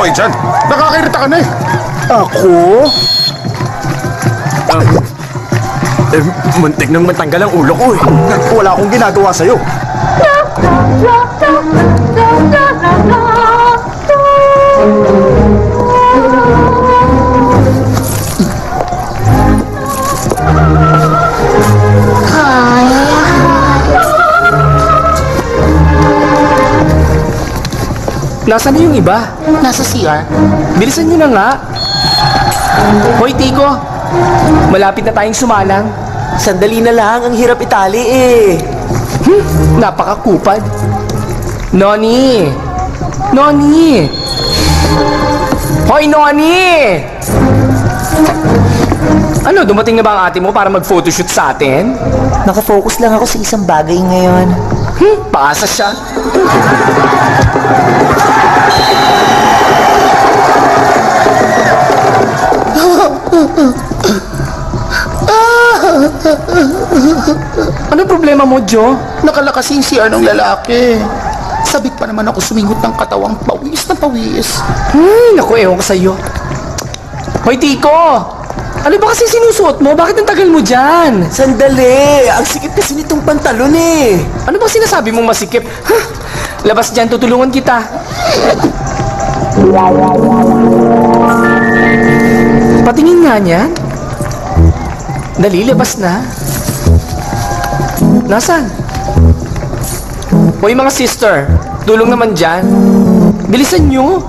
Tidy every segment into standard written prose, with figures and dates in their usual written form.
kayo dyan. Nakakairita ka na eh. Ako? Muntik nang matanggal ang ulo ko eh. Wala akong ginagawa sa'yo. Nasaan na yung iba? Nasa CR. Bilisan nyo na nga. Hoy, Tico. Malapit na tayong sumalang. Sandali na lang, ang hirap itali eh. Napakakupad. Noni! Noni! Hoy, Noni! Ano, dumating na ba ang ate mo para mag-photoshoot sa atin? Nakafocus lang ako sa isang bagay ngayon. Paasa siya. Ano problema mo, Jo? Nakalakasing CR ng lalaki. Sabik pa naman ako sumingot ng katawang pawis na pawis. Naku, ewan ko sa'yo. Hoy, Tico! Ano ba kasi sinusuot mo? Bakit ang tagal mo dyan? Sandali! Ang sikip kasi nitong pantalon eh. Ano bang sinasabi mong masikip? Labas dyan, tutulungan kita. Patingin nga niyan. Dali, labas na. Nasaan? Hoy mga sister, tulong naman dyan. Bilisan nyo.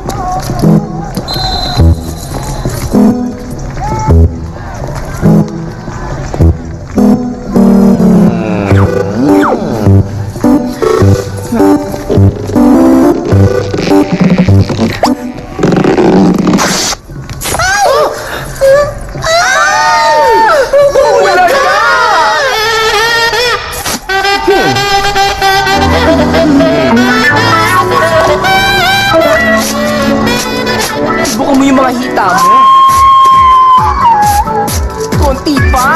Subukan mo yung mga hita mo. Konti pa.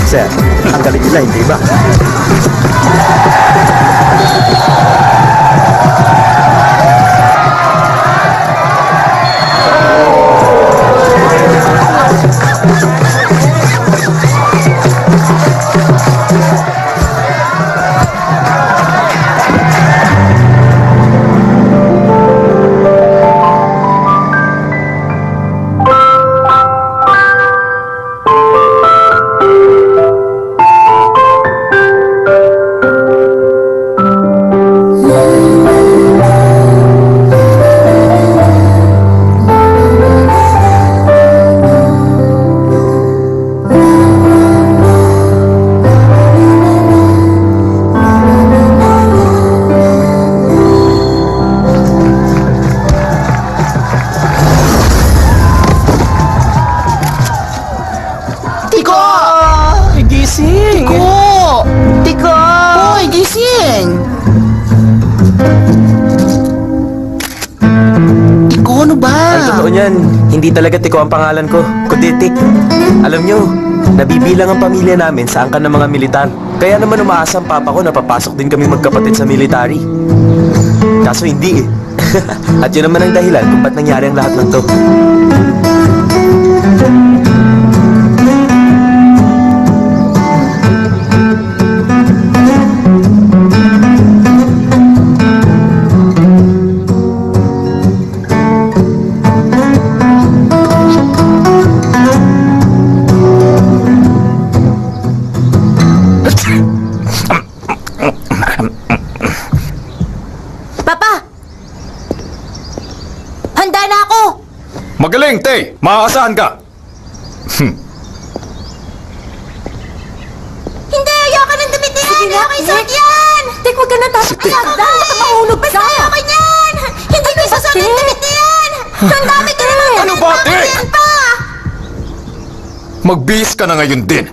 Sir, ang galing nila, hindi ba? Tiko! Gising. Tiko! Tiko! Hoy, gising! Tiko, ano ba? Ang totoo niyan, hindi talaga Tiko ang pangalan ko, kundi Tik. Alam nyo, nabibilang ang pamilya namin sa angkan ng mga militar. Kaya naman umaasa ang papa ko na papasok din kami magkapatid sa military. Kaso hindi eh. At yun naman ang dahilan kung ba't nangyari ang lahat ng to. Papa! Handa na ako! Magaling, Tay. Maaasahan ka. Hindi! Ayoko ng damit na yan! Ayoko isuot yan! Tek, huwag ka na tatakot. Handa! Baka mahulog ka! Basta ayoko yan! Hindi ko isusuot yung damit na yan! Ang dami ka naman! Ano ba, Tik? Yan pa! Magbihis ka na ngayon din.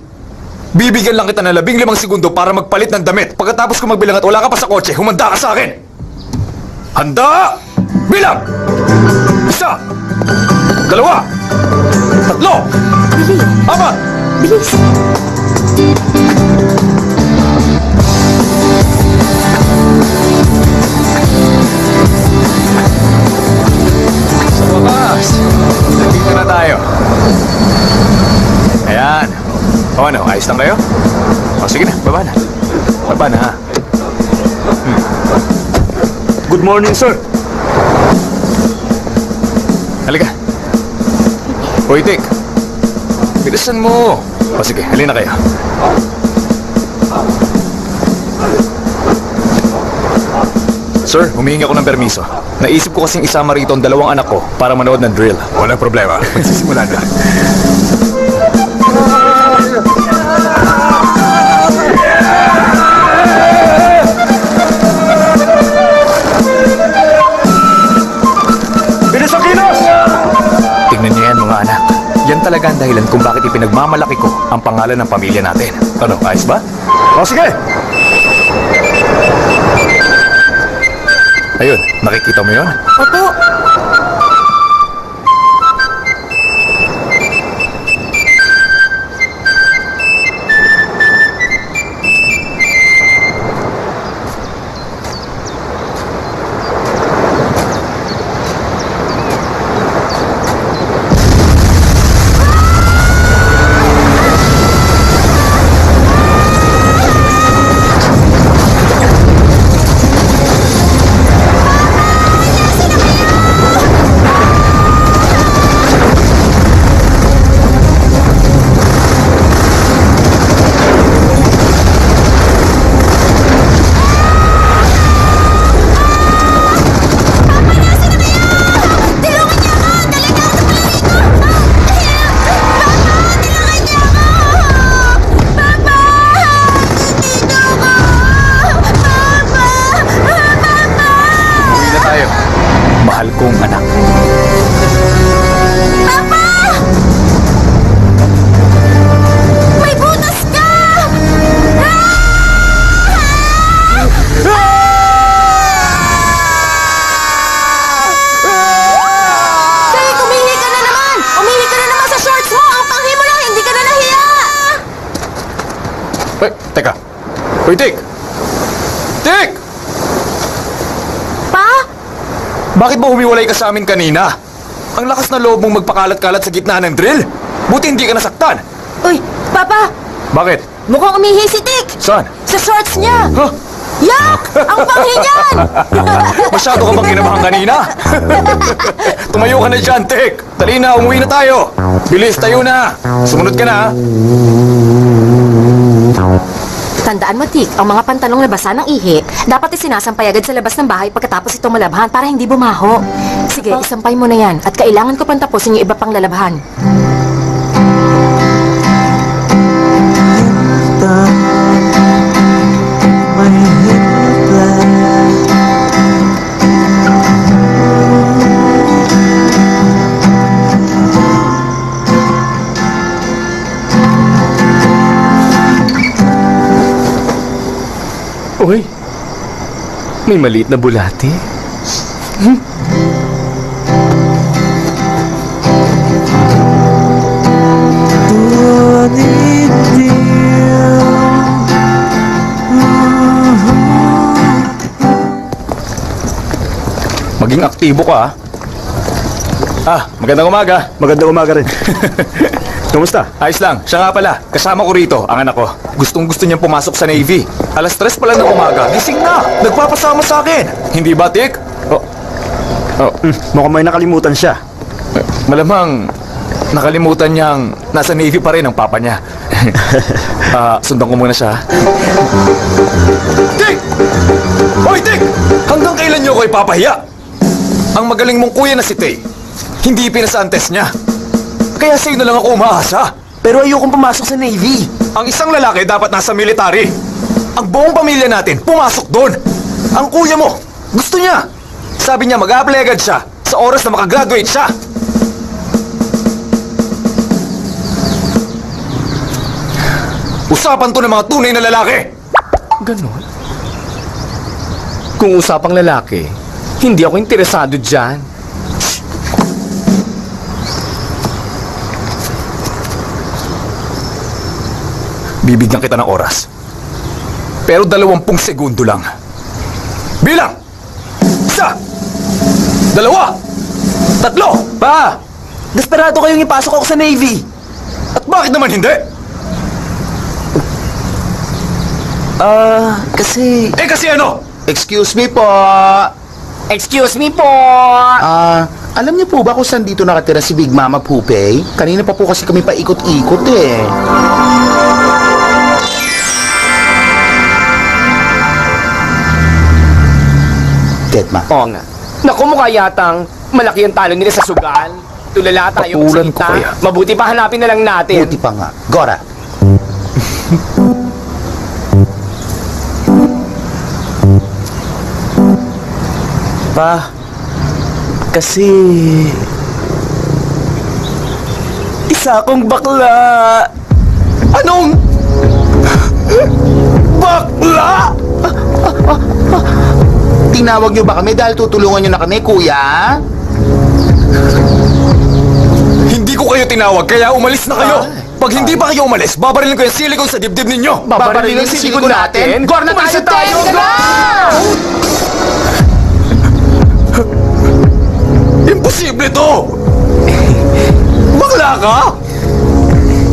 Bibigyan lang kita ng 15 segundo para magpalit ng damit. Pagkatapos ko magbilang at wala ka pa sa kotse, humanda ka sa akin. Handa! Bilang! 1, 2, 3, 4, 5. Bilis! Sa wakas, nandito na tayo. Ayan. O ano, ayos lang kayo? O sige na, baba na. Baba na ha. Good morning, sir. Halika. Hoy, Tik. Bilisan mo. O sige, halina kayo. Sir, humihingi ako ng permiso. Naisip ko kasing isama rito ang 2 anak ko para manood ng drill. Walang problema. Magsisimula na. Bilis ang kilos! Tingnan niyo yan, mga anak. Yan talaga ang dahilan kung bakit ipinagmamalaki ko ang pangalan ng pamilya natin. Ano, ayos ba? O sige! Ayun, nakikita mo yun? Opo. Mahal kong anak. Papa! May butas ka! Tay, umihi ka na naman! Umihi ka na naman sa shorts mo! Ang panghi mo lang, hindi ka na nahiya! Hoy, teka. Hoy, Tik! Tik! Pa? Bakit ba humiwalay ka sa amin kanina? Ang lakas na loob mong magpakalat-kalat sa gitna ng drill. Buti hindi ka nasaktan. Uy, Papa! Bakit? Mukhang umihi si Tik! Saan? Sa shorts niya! Huh? Yak! Ang panghi niyan! Masyado ka bang kinabahan kanina? Tumayo ka na dyan, Tik! Dali na, umuwi na tayo! Bilis, tayo na! Sumunod ka na, ha? Tandaan mo, Tik, ang mga pantalong nabasa ng ihi, dapat isinasampay agad sa labas ng bahay pagkatapos ito malabhan para hindi bumaho. Sige, isampay mo na yan at kailangan ko pang tapusin yung iba pang lalabhan. Uy, may maliit na bulati. Maging aktibo ka, ha? Magandang umaga. Magandang umaga rin. Kumusta? Ayos lang. Siya nga pala. Kasama ko rito, ang anak ko. Gustong-gusto niyang pumasok sa Navy. Alas 3 pa lang ng umaga. Gising na. Nagpapasama sa akin. Hindi ba, Tik? Mukhang may nakalimutan siya. Malamang nakalimutan niyang nasa Navy pa rin ang papa niya. Sundan ko muna siya. Tik! Hoy, Tik! Hanggang kailan niyo ko ipapahiya? Ang magaling mong kuya na si Tay, hindi pinasa ang test niya. Kaya sa'yo na lang ako umaasa. Pero ayokong pumasok sa Navy. Ang isang lalaki dapat nasa military. Ang buong pamilya natin pumasok doon. Ang kuya mo, gusto niya. Sabi niya mag-apply agad siya sa oras na makagraduate siya. Usapan to ng mga tunay na lalaki. Ganon? Kung usapang lalaki, hindi ako interesado dyan. Bibigyan kita ng oras. Pero 20 segundo lang. Bilang! 1, 2, 3! Pa! Desperado kayong ipasok ako sa Navy! At bakit naman hindi? Kasi... Eh kasi ano? Excuse me po. Excuse me po! Alam niyo po ba kung saan dito nakatira si Big Mama Pupay? Kanina pa po kasi kami paikot-ikot eh. Tetma. Oo nga. Naku, mukha yatang malaki ang talo nila sa sugal. Tulala tayo Pakulan sa ko kita. kaya. Mabuti pa hanapin na lang natin. Buti pa nga. Gora. Pa... Kasi... Isa akong bakla! Anong? Bakla! Tinawag niyo ba kami dahil tutulungan niyo na kami, kuya? Hindi ko kayo tinawag, kaya umalis na kayo! Pag hindi pa kayo umalis, babarilin ko yung silikon sa dibdib ninyo! Babarilin ang silikon natin. Gor na tayo tayo! Imposible to! Bakla ka?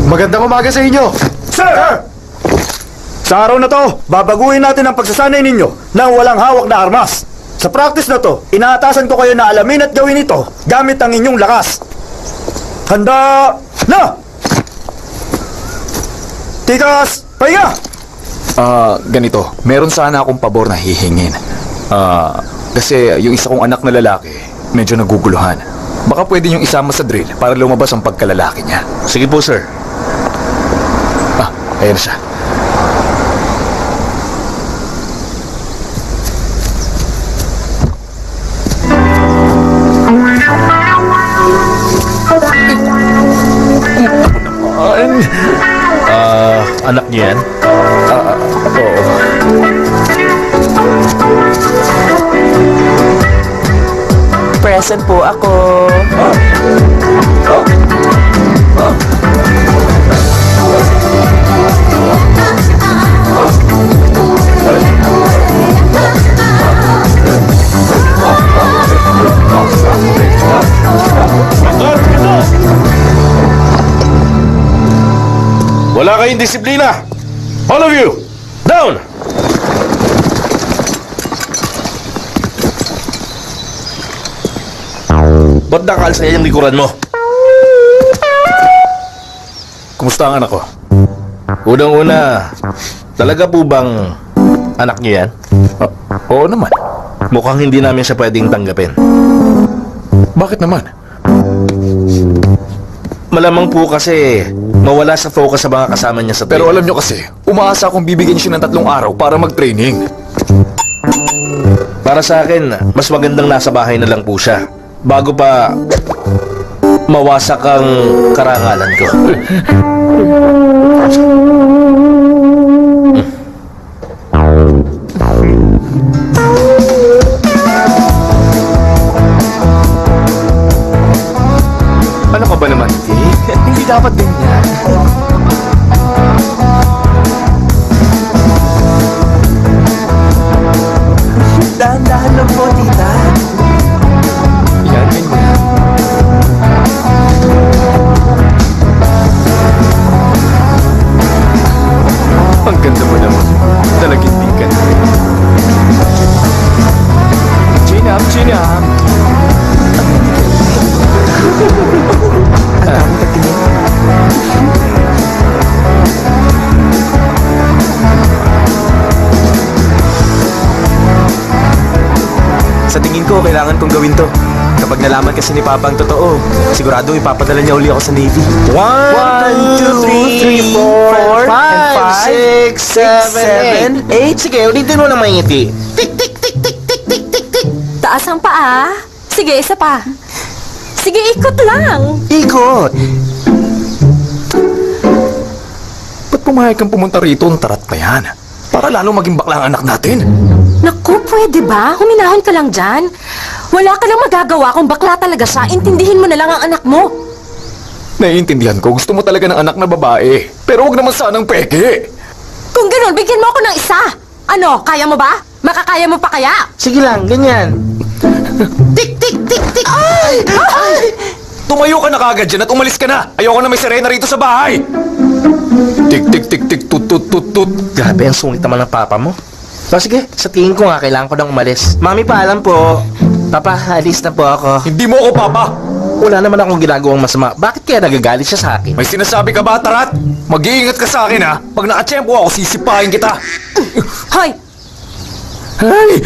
Magandang umaga sa inyo! Sir! Sa araw na to, babaguhin natin ang pagsasanay ninyo ng walang hawak na armas. Sa practice na to, inaatasan ko kayo na alamin at gawin ito gamit ang inyong lakas. Handa na! Tikas, pahinga! Ganito. Meron sana akong pabor na hihingin. Kasi yung isa kong anak na lalaki, medyo naguguluhan. Baka pwede niyong isama sa drill para lumabas ang pagkalalaki niya. Sige po, sir. Ayan na siya. Anak niyo yan? Present po ako. Wala kayong disiplina! All of you! Down! Ba't nakalsa yung likuran mo? Kumusta ang anak ko? Unang-una, talaga po bang anak niyo yan? Oo naman. Mukhang hindi namin siya pwedeng tanggapin. Bakit naman? Malamang po kasi mawala sa focus sa mga kasama niya sa Pero training. alam nyo kasi, umaasa akong bibigyan siya ng 3 araw para mag-training. Para sa akin, mas magandang nasa bahay na lang po siya. Bago pa mawasak ang karangalan ko. Ano ka ba naman, Dick? Hindi dapat ganyan. Dahan-dahan lang po, tita. Yan, ganyan. Ang ganda mo naman. Talagang di ka na. Chin up, chin up. Sa tingin ko, kailangan kong gawin to. Kapag nalaman kasi ni Papa ang totoo, sigurado ipapadala niya uli ako sa Navy. 1, 2, 3, 4, 5, 6, 7, 8. Sige, ulitin mo na maingiti. Tik, tik, tik, tik, tik, tik, tik, tik. Mataas ang paa. Sige, isa pa. Sige, ikot lang. Ikot! Ba't pumayag kang pumunta rito? Ang tarat pa yan. Para lalo maging bakla ang anak natin. Naku, pwede ba? Huminahon ka lang dyan. Wala ka lang magagawa kung bakla talaga siya. Intindihin mo na lang ang anak mo. Naiintindihan ko, gusto mo talaga ng anak na babae. Pero huwag naman sanang peke. Kung ganun, bigyan mo ako ng isa. Ano, kaya mo ba? Makakaya mo pa kaya? Sige lang, ganyan. Tik, tik, tik, tik! Ay! Tumayo ka na kagad dyan at umalis ka na. Ayoko na may sirena rito sa bahay. Tik, tik, tik, tik, tut, tut, tut, tut. Grabe, ang sungit naman ng papa mo. So sige, sa tingin ko nga, kailangan ko nang umalis. Mami, paalam po. Papa, alis na po ako. Hindi mo ako, Papa. Wala naman akong ginagawang masama. Bakit kaya nagagalit siya sa akin? May sinasabi ka ba, Tarat? Mag-iingat ka sa akin, ha? Pag nakatsyempo ako, sisipahin kita. Hoy! Ay!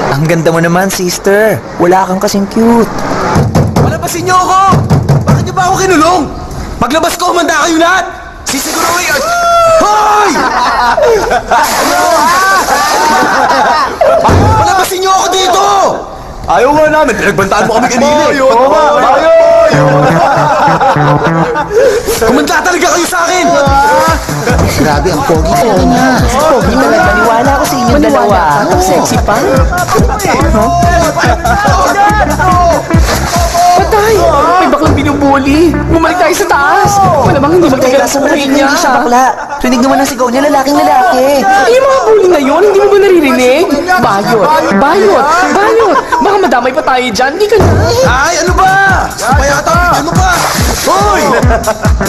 Ang ganda mo naman, sister. Wala kang kasing cute. Palabasin niyo ako! Bakit niyo ba ako kinulong? Paglabas ko, humanda kayo lahat! Sisiguruhin! Hoy! Palabasin niyo ako dito! Ayaw nga namin, pinagbantaan mo kami kanina. Kumanda talaga kayo sa akin! Grabe, ang pogi-pogi niya. Pogi talaga. Maniwala ako sa inyong dalawa. Ang sexy pa. Patay! May baklang binubuli! Bumalik tayo sa taas! Malamang hindi magtagal sa buhay niya! Hindi siya bakla. Rinig naman ang sigaw niya, lalaking lalaki. Ay, yung mga bully na yun, hindi mo ba naririnig? Bayot! Bayot! Bayot! Baka madamay pa tayo dyan, hindi ka na! Ay, ano ba? Payata, bigyan mo pa! Hoy!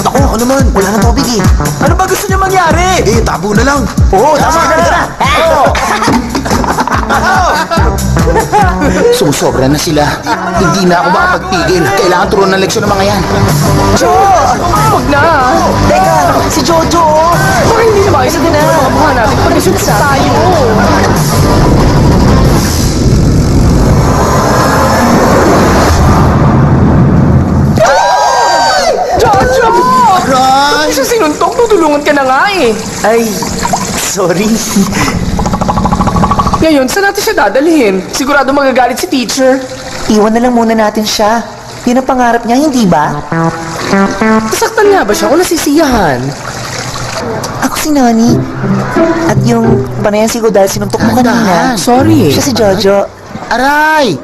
Ako naman. Wala nang tubig eh. Ano ba gusto niya mangyari? Eh, tabo na lang. Oo, tama na. Sumusobra na sila. Hindi na ako makapagpigil. Kailangan turuan ng leksyon ng mga yan. Huwag na! Teka, si Jojo. Baka hindi na maayos na mga mukha natin pag isunod tayo! Jojo! Aray! Isa sinuntok, tutulungan ka na nga eh! Ay, sorry. Ngayon, saan natin siya dadalhin? Sigurado magagalit si teacher. Iwan na lang muna natin siya. Yun ang pangarap niya, hindi ba? Nasaktan nga ba siya o nasisiyahan? Ako si Nani. At yung panayan sigaw dahil sinuntok mo kanina. Sorry. Siya si Jojo. Aray!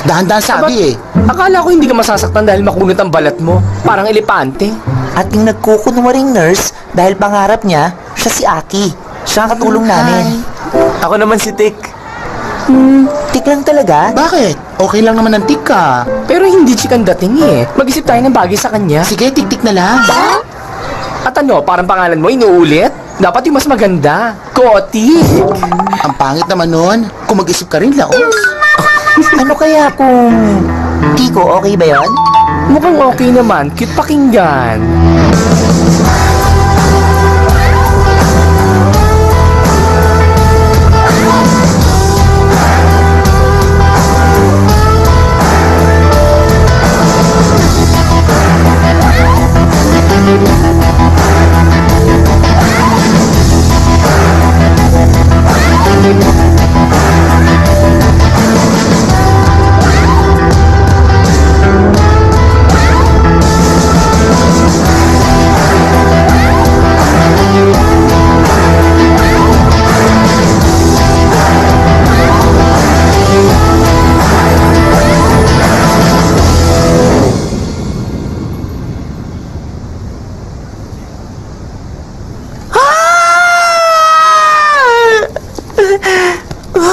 Dahan-dahan sabi eh. Akala ko hindi ka masasaktan dahil makunat ang balat mo. Parang elepante. At yung nagkukunwaring nurse, dahil pangarap niya, siya si Aki. Siya ang katulong namin. Ako naman si Tik. Tik lang talaga? Bakit? Okay lang naman ang tika. Pero hindi chikan dating eh. Mag-isip tayo ng bagay sa kanya. Sige, tik-tik na lang. At ano, parang pangalan mo, inuulit? Dapat yung mas maganda. Koti. Ang pangit naman nun. Kung mag-isip ka rin, laos. Ano kaya kung... Tiko, okay ba yon? Mukhang okay naman. Cute pakinggan.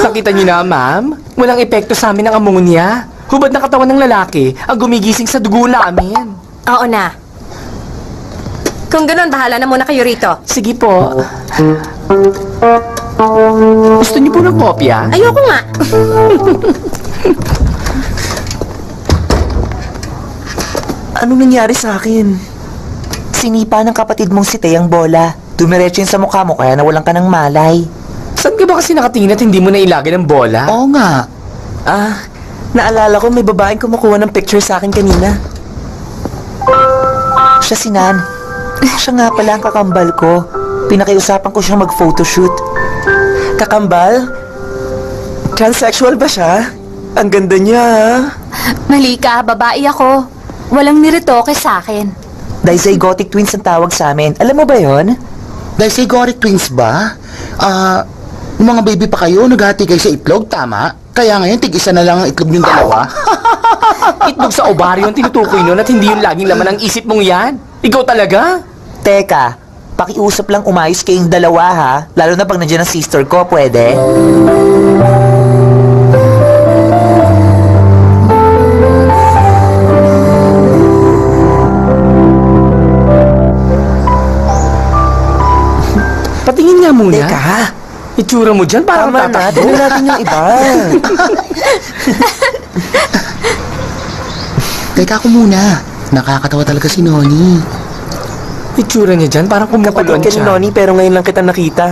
Nakita niyo na, ma'am? Walang epekto sa amin ang ammonia. Hubad na katawan ng lalaki ang gumigising sa dugo namin. Oo na. Kung ganun, bahala na muna kayo rito. Sige po. Gusto niyo po ng kopya? Ayoko nga. Anong nangyari sa akin? Sinipa ng kapatid mong si Tay ang bola. Dumiretso yun sa mukha mo kaya nawalan ka ng malay. Saan ka ba kasi nakatingin at hindi mo na ilagay ng bola? Oo nga. Naalala ko may babaeng kumukuha ng picture sa akin kanina. Siya si Nan. Siya nga pala ang kakambal ko. Pinakiusapan ko siyang mag-photoshoot. Kakambal? Transsexual ba siya? Ang ganda niya, ha? Mali ka, babae ako. Walang niretoke sa akin. Dizygotic twins ang tawag sa amin. Alam mo ba yon? Dizygotic twins ba? Yung mga baby pa kayo, naghati kayo sa itlog, tama? Kaya ngayon, tig-isa na lang ang itlog yung dalawa. Itlog sa ovaryo ang tinutukoy nun at hindi yung laging laman ng isip mong yan. Ikaw talaga? Teka, pakiusap lang umayos kayong dalawa, ha? Lalo na pag nandiyan ang sister ko, pwede? Patingin nga muna. Teka, Itsura mo dyan, parang tama na. tatakbo. Dali natin yung iba. Teka ako muna. Nakakatawa talaga si Noni. Itsura niya dyan, parang kumukulon Kapatid ka ni siya. Noni, pero ngayon lang kita nakita.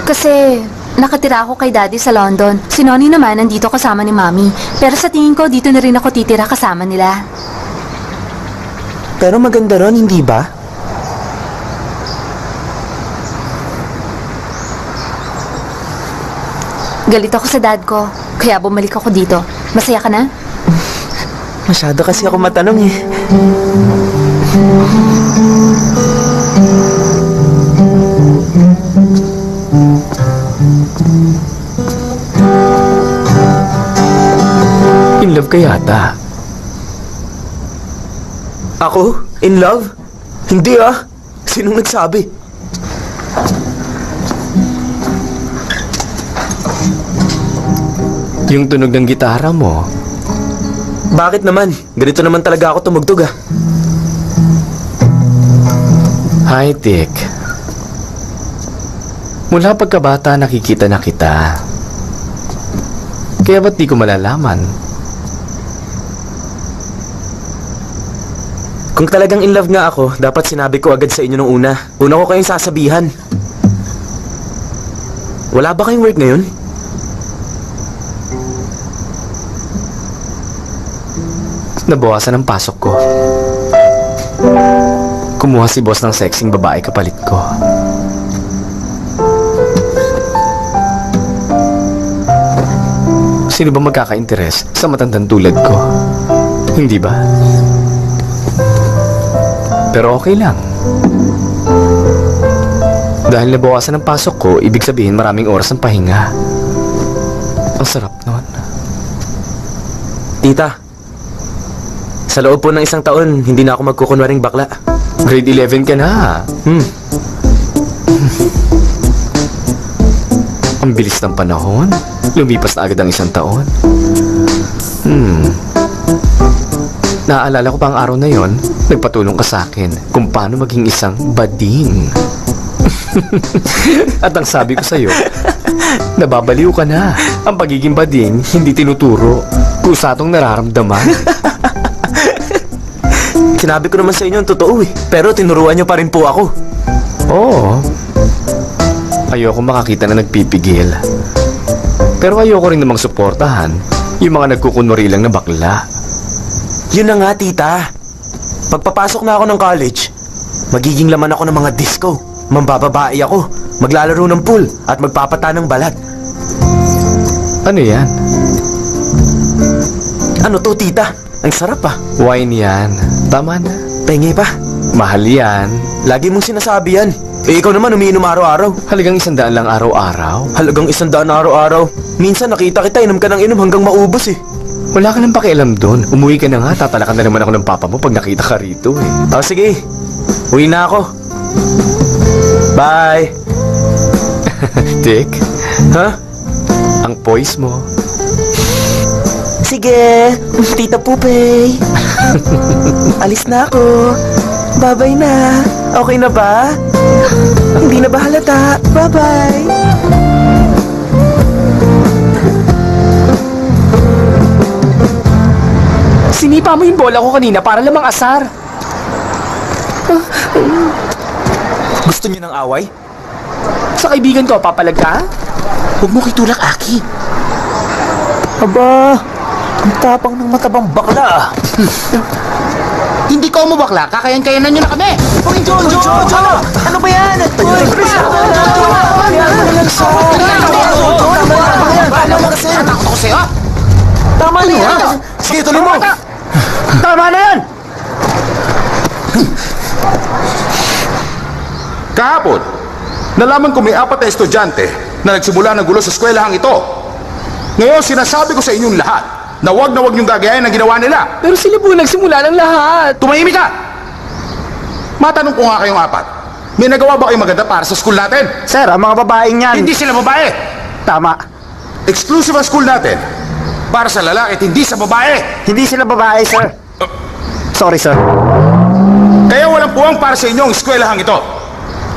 Kasi nakatira ako kay Daddy sa London. Si Noni naman nandito kasama ni Mami. Pero sa tingin ko, dito na rin ako titira kasama nila. Pero maganda ron, hindi ba? Galit ako sa dad ko, kaya bumalik ako dito. Masaya ka na? Masyado kasi ako matanong eh. In love ka yata. Ako? In love? Hindi ah. Sinong nagsabi? Yung tunog ng gitara mo. Bakit naman? Ganito naman talaga ako tumugtog ah. Hi, Dick. Mula pagkabata nakikita na kita. Kaya ba't di ko malalaman? Kung talagang in love nga ako, dapat sinabi ko agad sa inyo nung una. Una ko kayong sasabihan. Wala ba kayong work ngayon? Nabawasan ang pasok ko. Kumuha si boss ng sexing babae kapalit ko. Sino ba magkaka-interes sa matandang tulad ko? Hindi ba? Pero okay lang. Dahil nabawasan ang pasok ko, ibig sabihin maraming oras ng pahinga. Ang sarap nun. Tita, sa loob po ng isang taon, hindi na ako magkukunwaring bakla. Grade 11 ka na. Ang bilis ng panahon. Lumipas na agad ang isang taon. Naaalala ko pa ang araw na yon, nagpatulong ka sa akin kung paano maging isang bading. At ang sabi ko sa'yo, nababaliw ka na. Ang pagiging bading, hindi tinuturo. Kusatong nararamdaman. Sinabi ko naman sa inyo ang totoo eh. Pero tinuruan niyo pa rin po ako. Oo. Ayoko makakita na nagpipigil. Pero ayoko rin namang suportahan yung mga nagkukunwari lang na bakla. Yun na nga, tita. Pagpapasok na ako ng college, magiging laman ako ng mga disco. Mambababae ako, maglalaro ng pool, at magpapata ng balat. Ano yan? Ano to, tita? Ang sarap ah. Wine yan. Tama na. Pengi pa. Mahal yan. Lagi mong sinasabi yan. Eh, ikaw naman umiinom araw-araw. Halagang 100 lang araw-araw. Halagang 100 araw-araw. Minsan nakita kita, inom ka ng inom hanggang maubos eh. Wala ka nang pakialam doon. Umuwi ka na nga. Tatalakan na naman ako ng papa mo pag nakita ka rito eh. O sige, uwi na ako. Bye. Dick, Ha? ang poise mo. Sige, Tita Pupay. Alis na ako. Bye-bye na. Okay na ba? Hindi na ba halata? Bye-bye. Sinipa mo yung bola ko kanina para lamang asar. Gusto niyo ng away? sa kaibigan ko, papalag ka? Huwag mo kitulak, Aki. Aba, ang tapang ng matabang bakla. Hindi ka umubakla, kakayan-kayanan nyo na kami. Uy, Jojo! Ano ba yan? Uy, Natakot ako sa'yo. tama na yan. Sige, tuloy mo! Tama na yan! Kahapon, nalaman ko may 4 na estudyante na nagsimula ng gulo sa eskwelahang ito. Ngayon, sinasabi ko sa inyong lahat na huwag niyong gagayahin ang ginawa nila. Pero sila po nagsimula ng lahat. Tumahimik ka! Matanong ko nga kayong 4, may nagawa ba kayong maganda para sa school natin? Sir, ang mga babaeng yan. Hindi sila babae! Tama. Exclusive ang school natin para sa lalaki at hindi sa babae. Hindi sila babae, sir. Sorry, sir. Kaya walang puwang para sa inyo ang eskwelahang ito.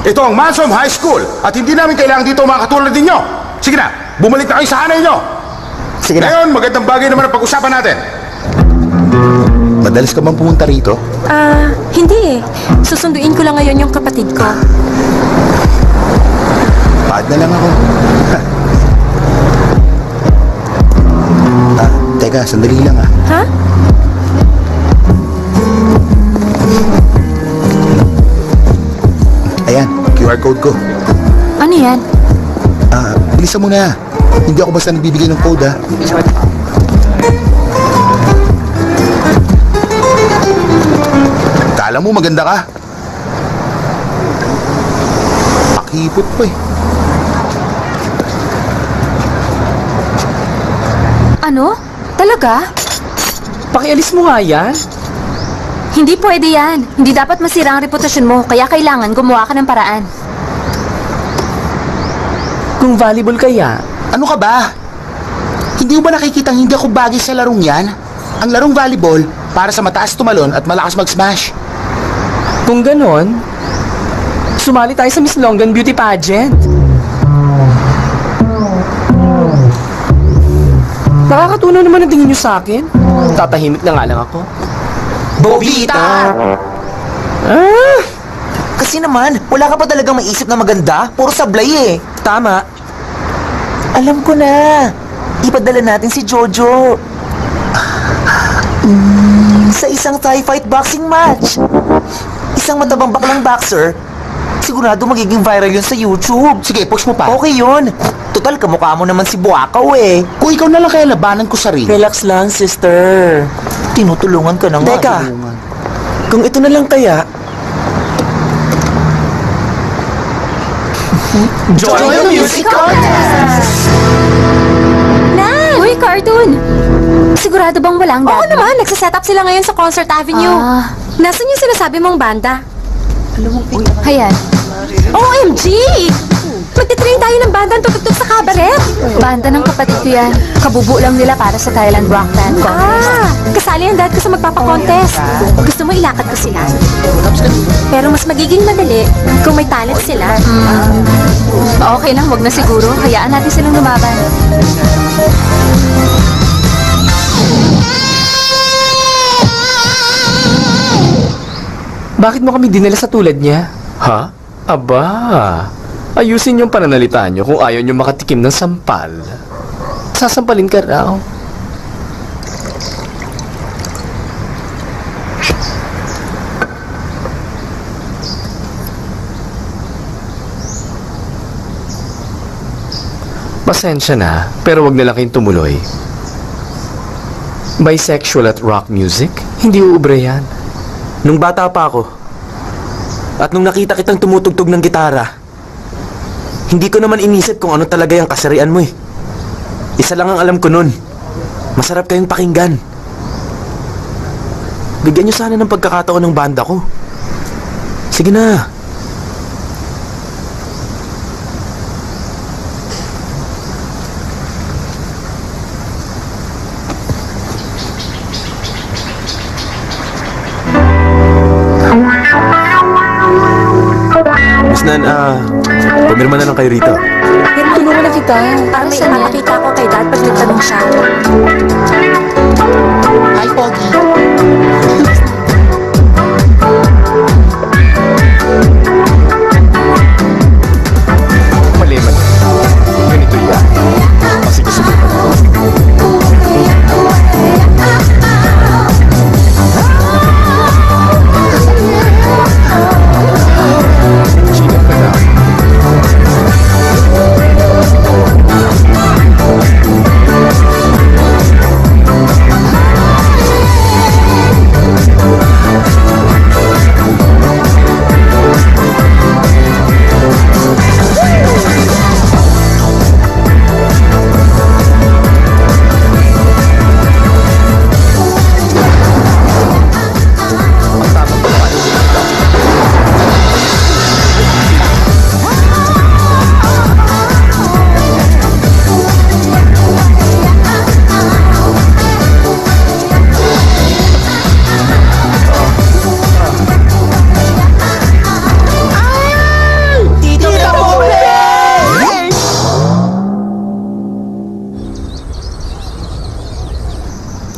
Ito ang Mansom High School at hindi namin kailangan dito mga katulad ninyo. Sige na, bumalik na kayo sa hanay nyo. Sige na. Ngayon, magandang bagay naman ang pag-usapan natin. Madalas ka bang pumunta rito? Hindi eh. Susunduin ko lang ngayon yung kapatid ko. Paad na lang ako. Teka, sandali lang Ha? Ayan, QR code ko. Ano yan? Bilisan mo na. Hindi ako basta nagbibigay ng code, ha? Kala mo maganda ka? Pakipot pa eh. Ano? Talaga? Pakialis mo nga yan. Hindi pwede yan. Hindi dapat masira ang reputasyon mo, kaya kailangan gumawa ka ng paraan. Kung valuable kaya, Ano ka ba? Hindi mo ba nakikita hindi ako bagay sa larong yan? Ang larong volleyball, para sa mataas tumalon at malakas mag-smash. kung ganon, sumali tayo sa Miss Longgan Beauty Pageant. Nakakatunaw naman ang tingin nyo sa akin. Tatahimik na nga lang ako. Bobita! Kasi naman, wala ka pa talagang maisip na maganda. Puro sablay eh. Tama. Alam ko na. Ipadala natin si Jojo. Sa isang Thai fight boxing match. Isang matabang baklang boxer. Sigurado magiging viral yun sa YouTube. Sige, push mo pa. Okay yun. Total, kamukha mo naman si Buakaw eh. Kung ikaw na lang kaya labanan ko sa ring. Relax lang, sister. Tinutulungan ka na nga. Teka, kung ito na lang kaya, Join the music contest! Nan! Uy, cartoon! Sigurado bang walang dad? Oo naman, nagsaset up sila ngayon sa Concert Avenue. Nasaan yung sinasabi mong banda? Ayan. OMG! Magtitrain tayo ng banda tutugtog sa cabaret. Banda ng kapatid ko yan. Kabubo lang nila para sa Thailand Rock Band Contest. Kasali ang dad ko sa magpapakontest. Gusto mo ilakad ko sila? Pero mas magiging madali kung may talent sila. Okay lang, wag na siguro. Hayaan natin silang lumaban. bakit mo kami dinala sa tulad niya? Ha? Aba, ayusin yung pananalita nyo kung ayaw nyo makatikim ng sampal. Sasampalin ka raw. Pasensya na, pero wag na lang kayong tumuloy. Bisexual at rock music? Hindi uubre yan. Nung bata pa ako, at nung nakita kitang tumutugtog ng gitara, hindi ko naman inisip kung ano talaga yung kasarian mo eh. Isa lang ang alam ko nun. Masarap kayong pakinggan. Bigyan niyo sana ng pagkakataon ng banda ko. Sige na. Miss Nan, pumirma na lang kayo rito. Tulungan na kita. Para may ipapakita ko kay dad pag nagtanong siya. Hi, Pogi.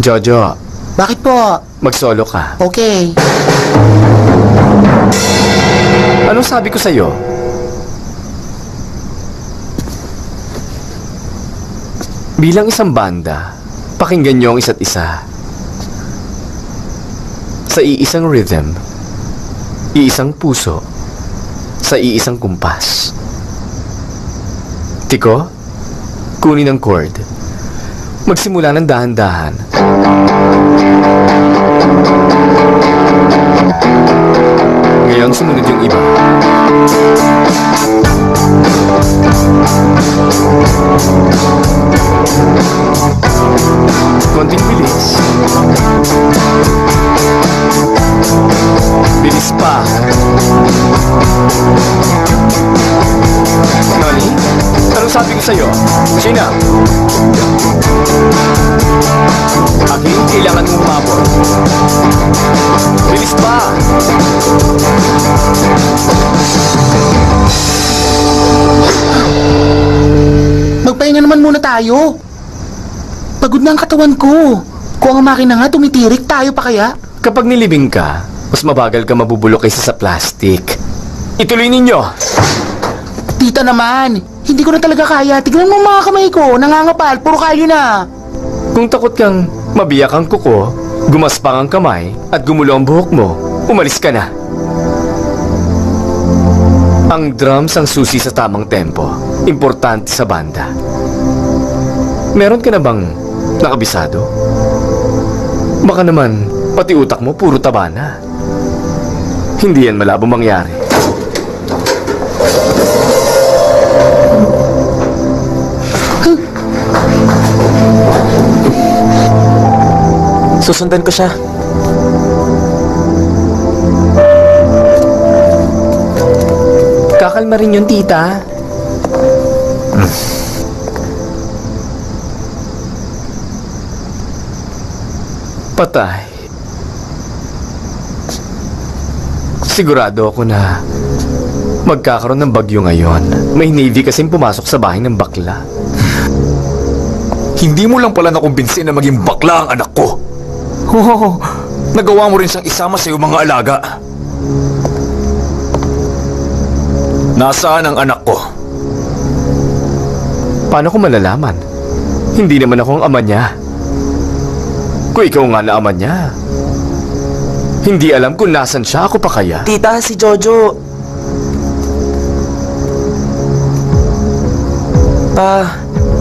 Jojo, Bakit po? mag-solo ka. Okay. Anong sabi ko sa'yo? Bilang isang banda, pakinggan niyo ang isa't isa. Sa iisang rhythm, iisang puso, sa iisang kumpas. Tiko, kunin ang chord. Magsimula ng dahan-dahan. Ngayon, sumunod yung iba. Konting bilis. Bilis pa. Nani? Anong sabi ko sa'yo? Sina? Akin, kailangan mong umabot. Bilis pa. Magpahinga naman muna tayo. Pagod na ang katawan ko. Kung ang makina nga tumitirik, tayo pa kaya? Kapag nilibing ka, mas mabagal ka mabubulok kaysa sa plastic. Ituloy ninyo! Tita naman, hindi ko na talaga kaya. Tignan mo mga kamay ko, nangangapal, puro kalyo na. Kung takot kang mabiyak ang kuko, gumaspang ang kamay, at gumulo ang buhok mo, umalis ka na. Ang drums ang susi sa tamang tempo. Importante sa banda. Meron ka na bang nakabisado? Baka naman, pati utak mo puro taba na. Hindi yan malabo mangyari. Susundan ko siya. Kakalma rin yung tita. Patay. Sigurado ako na magkakaroon ng bagyo ngayon. May Navy kasing pumasok sa bahay ng bakla. Hindi mo lang pala nakumbinsi na maging bakla ang anak ko. Oh, nagawa mo rin siyang isama sa iyong mga alaga. Nasaan ang anak ko? Paano ko malalaman? Hindi naman ako ang ama niya. Kung ikaw nga na ama niya, hindi alam kung nasan siya, ako pa kaya? Tita, si Jojo.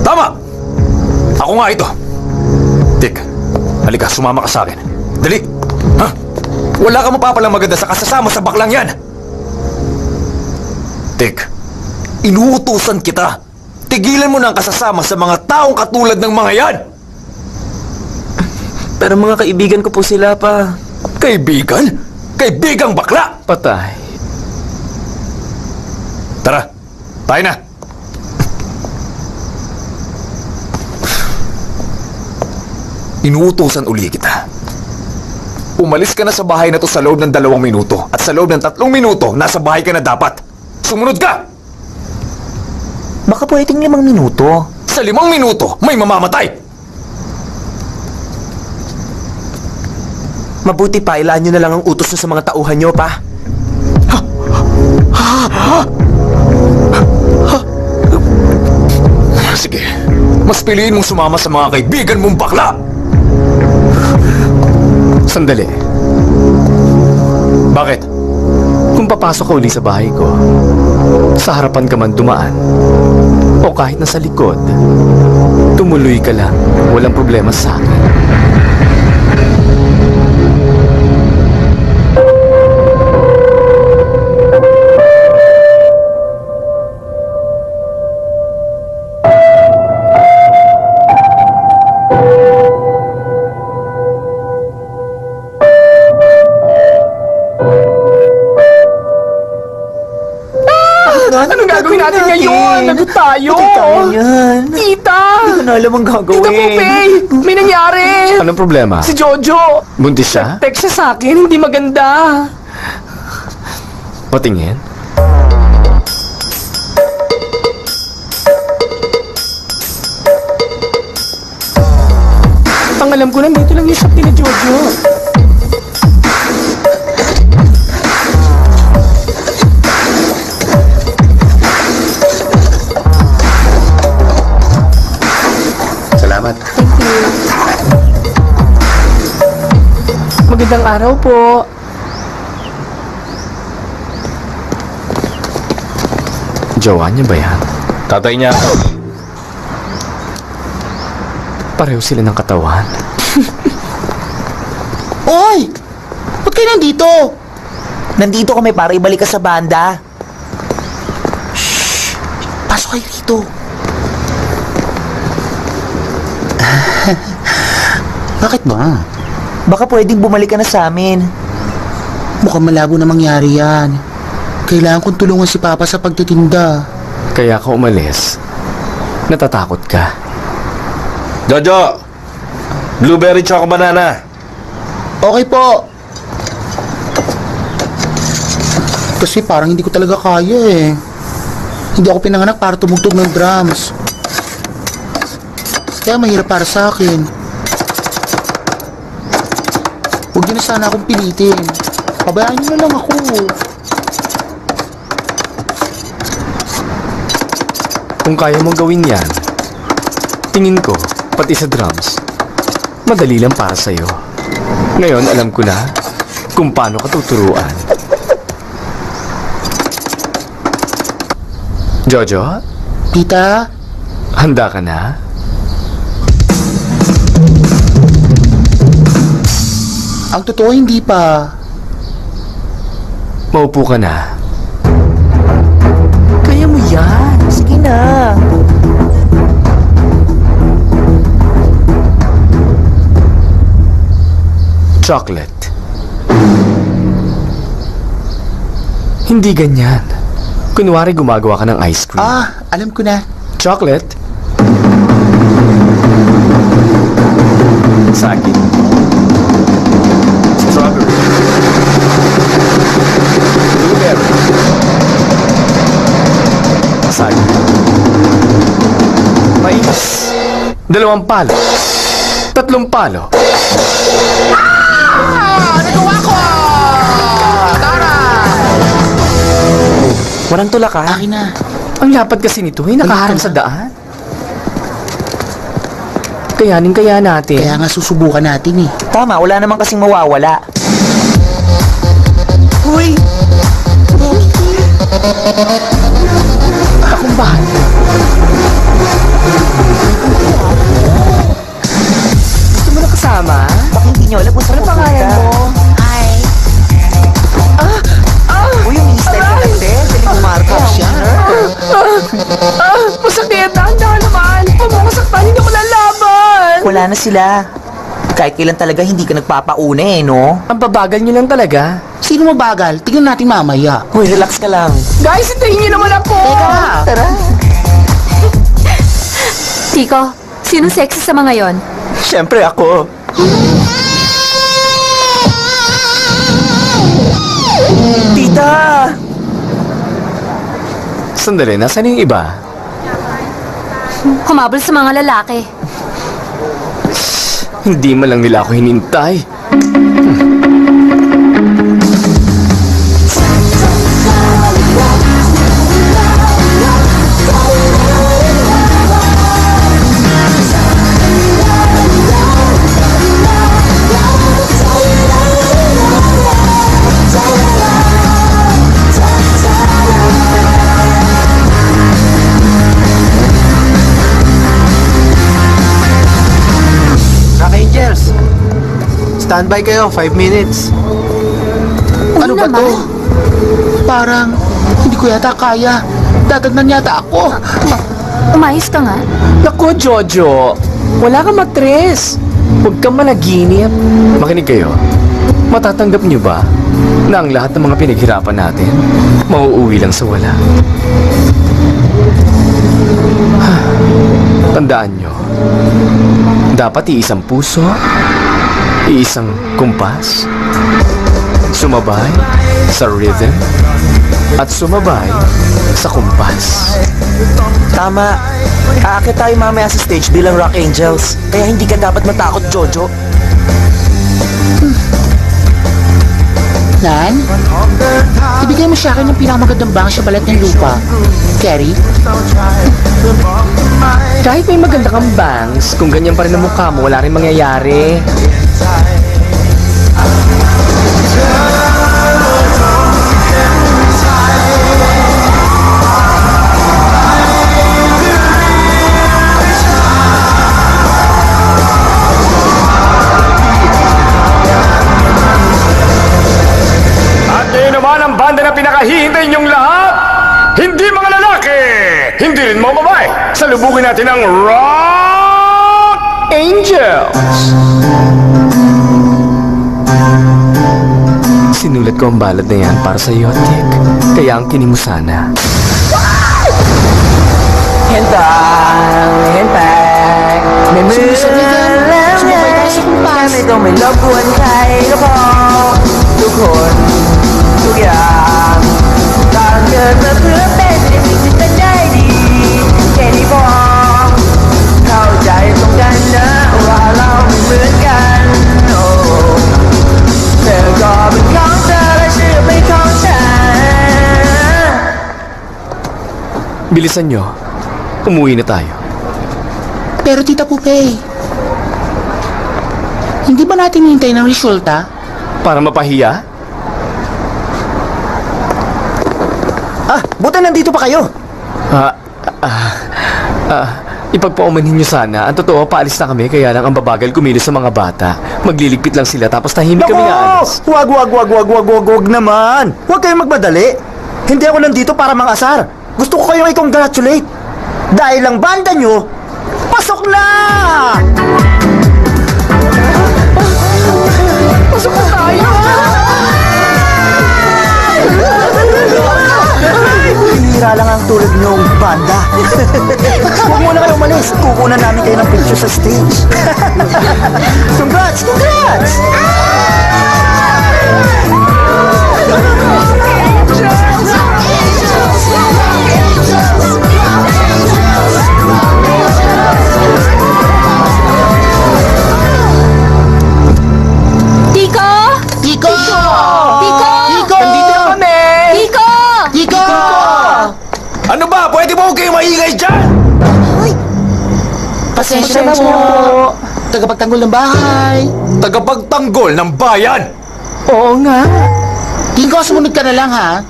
Tama! Ako nga ito. Tik, halika, sumama ka sa akin. Dali! Ha? Wala ka mapapalang maganda sa kasasama sa baklang yan! Tik, inuutusan kita. Tigilan mo na ang kasasama sa mga taong katulad ng mga yan! Pero mga kaibigan ko po sila pa. Kaibigan? Kaibigang bakla! Patay. Tara, tayo na! Inuutosan uli kita. Umalis ka na sa bahay na to sa loob ng 2 minuto. At sa loob ng 3 minuto, nasa bahay ka na dapat. Sumunod ka! Baka pwedeng 5 minuto. Sa 5 minuto, may mamamatay! Mabuti pa, ilaan nyo na lang ang utos nyo sa mga tauhan nyo, pa. Sige, mas piliin mong sumama sa mga kaibigan mong bakla! Sandali. Bakit? Kung papasok ka uli sa bahay ko, sa harapan ka man dumaan, o kahit nasa likod, tumuloy ka lang. Walang problema sa akin. Anong gagawin natin ngayon? Lagot tayo! Yan. Tita! Hindi ko na alam ang gagawin. Tita Pupay! May nangyari! Anong problema? Si Jojo! Buntis siya? Text siya sa akin, hindi maganda. Patingin? Ang alam ko, nandito lang yung shop ni Jojo. Salamat. Magandang araw po. Jowa niya ba yan? Tatay niya. Pareho sila ng katawan. Oy! Ba't kayo nandito? Nandito kami para ibalik ka sa banda. Pasok kayo dito. Bakit ba? Baka pwedeng bumalik ka na sa amin. Mukhang malabo na mangyari yan. Kailangan kong tulungan si Papa sa pagtitinda. Kaya ka umalis. Natatakot ka. Jojo! Blueberry choco banana. Okay po. Kasi parang hindi ko talaga kaya eh. Hindi ako pinanganak para tumugtog ng drums. Kaya mahirap para sa akin. Huwag niyo na sana akong pilitin. Pabayaan niyo na lang ako. Kung kaya mong gawin yan, tingin ko, pati sa drums, madali lang para sa'yo. Ngayon, alam ko na kung paano ka tuturuan. Jojo, Tita, handa ka na? ang totoo hindi pa. Maupo ka na. Kaya mo yan. Sige na. Chocolate. Hindi ganyan. Kunwari gumagawa ka ng ice cream. Alam ko na. Chocolate. Saging. Strawberry. Blueberry. Saging. Mais. 2 palo. 3 palo. Walang tulak ka. Akin na. Ang lapad kasi nito ay nakaharang sa daan. Kaya natin. Kaya nga susubukan natin eh. Tama, wala naman kasing mawawala. Uy! Akong bahala. Gusto mo na kasama? Baka hindi nyo alam kung saan pangalan mo? Hi. Uy, yung style ka lang din. Galing bumarka siya. Masakit! Dahan-dahan naman! Huwag mo kasaktan, hindi ko lalaban! Wala na sila. Kahit kailan talaga hindi ka nagpapauna eh, no? Ang babagal niyo lang talaga. Sino mabagal? Tingnan natin mamaya. Uy, relax ka lang. Guys, hintayin niyo naman ako! Tara. Tiko, sino sexy sa mga yon? Siyempre ako. Tita! Sandali, nasaan yung iba? Humabol sa mga lalaki. Hindi man lang nila ako hinintay. Standby kayo, 5 minutes. Ano ba to? Parang hindi ko yata kaya. Dadagnan yata ako. Umayos ka nga. Naku, Jojo! Wala kang matres! Huwag kang managinip. Makinig kayo. Matatanggap niyo ba na ang lahat ng mga pinaghirapan natin mauuwi lang sa wala? Tandaan nyo, dapat iisang puso, iisang kumpas, sumabay sa rhythm at sumabay sa kumpas. Tama. Aakit tayo mamaya sa stage bilang Rock Angels. Kaya hindi ka dapat matakot, Jojo. Nan, ibigay mo sa akin yung pinakamagandang bang sa balat ng lupa. Carrie? Kahit may maganda kang bangs, kung ganyan pa rin ang mukha mo, wala rin mangyayari. At ngayon naman ang banda na pinakahihintay niyong lahat, hindi mga lalaki, hindi rin mga babae. Salubugin natin ang Rock Angels! Sinulat ko ang balad na yan para sa iyo, Dick. Kaya ang kinig mo sana. Hentang, may Sumisabihan, sumabay tayo sa kumpas. Kami itong may labuan kay Lukong. Lukon, Lugyang. Tangan na pulapet, ibig na dahili. Kenny Bong. เข้าใจตรงกันนะว่าเราไม่เหมือนกันโอ้เธอก็เป็นของเธอและชื่อเป็นของฉัน Bilisan nyo. Umuwi na tayo. Pero Tita Pupe, hindi ba natin hintay ng resulta? Para mapahiya? Buti nandito pa kayo. Ipagpaumanhin nyo sana. Ang totoo, paalis na kami, kaya lang ang babagal kumilos sa mga bata. Magliligpit lang sila, tapos tahimik kami aalis. Wag naman. Huwag kayong magmadali. Hindi ako nandito para mangasar. Gusto ko kayong i-congratulate. Dahil ang banda nyo, pasok na! Pasok na tayo! Hinira lang ang tulad niyong banda. Huwag muna kayo umalis. Kukunan namin kayo ng picture sa stage. Congrats! Congrats! Tiko! Tiko! Tiko! Tiko! Nandito na kami! Tiko! Tiko! Ano ba? Pwede mo kayo maingay dyan? Pasensya na po. Tagapagtanggol ng bahay. Tagapagtanggol ng bayan! Oo nga. Tiko, sumunod ka na lang ha.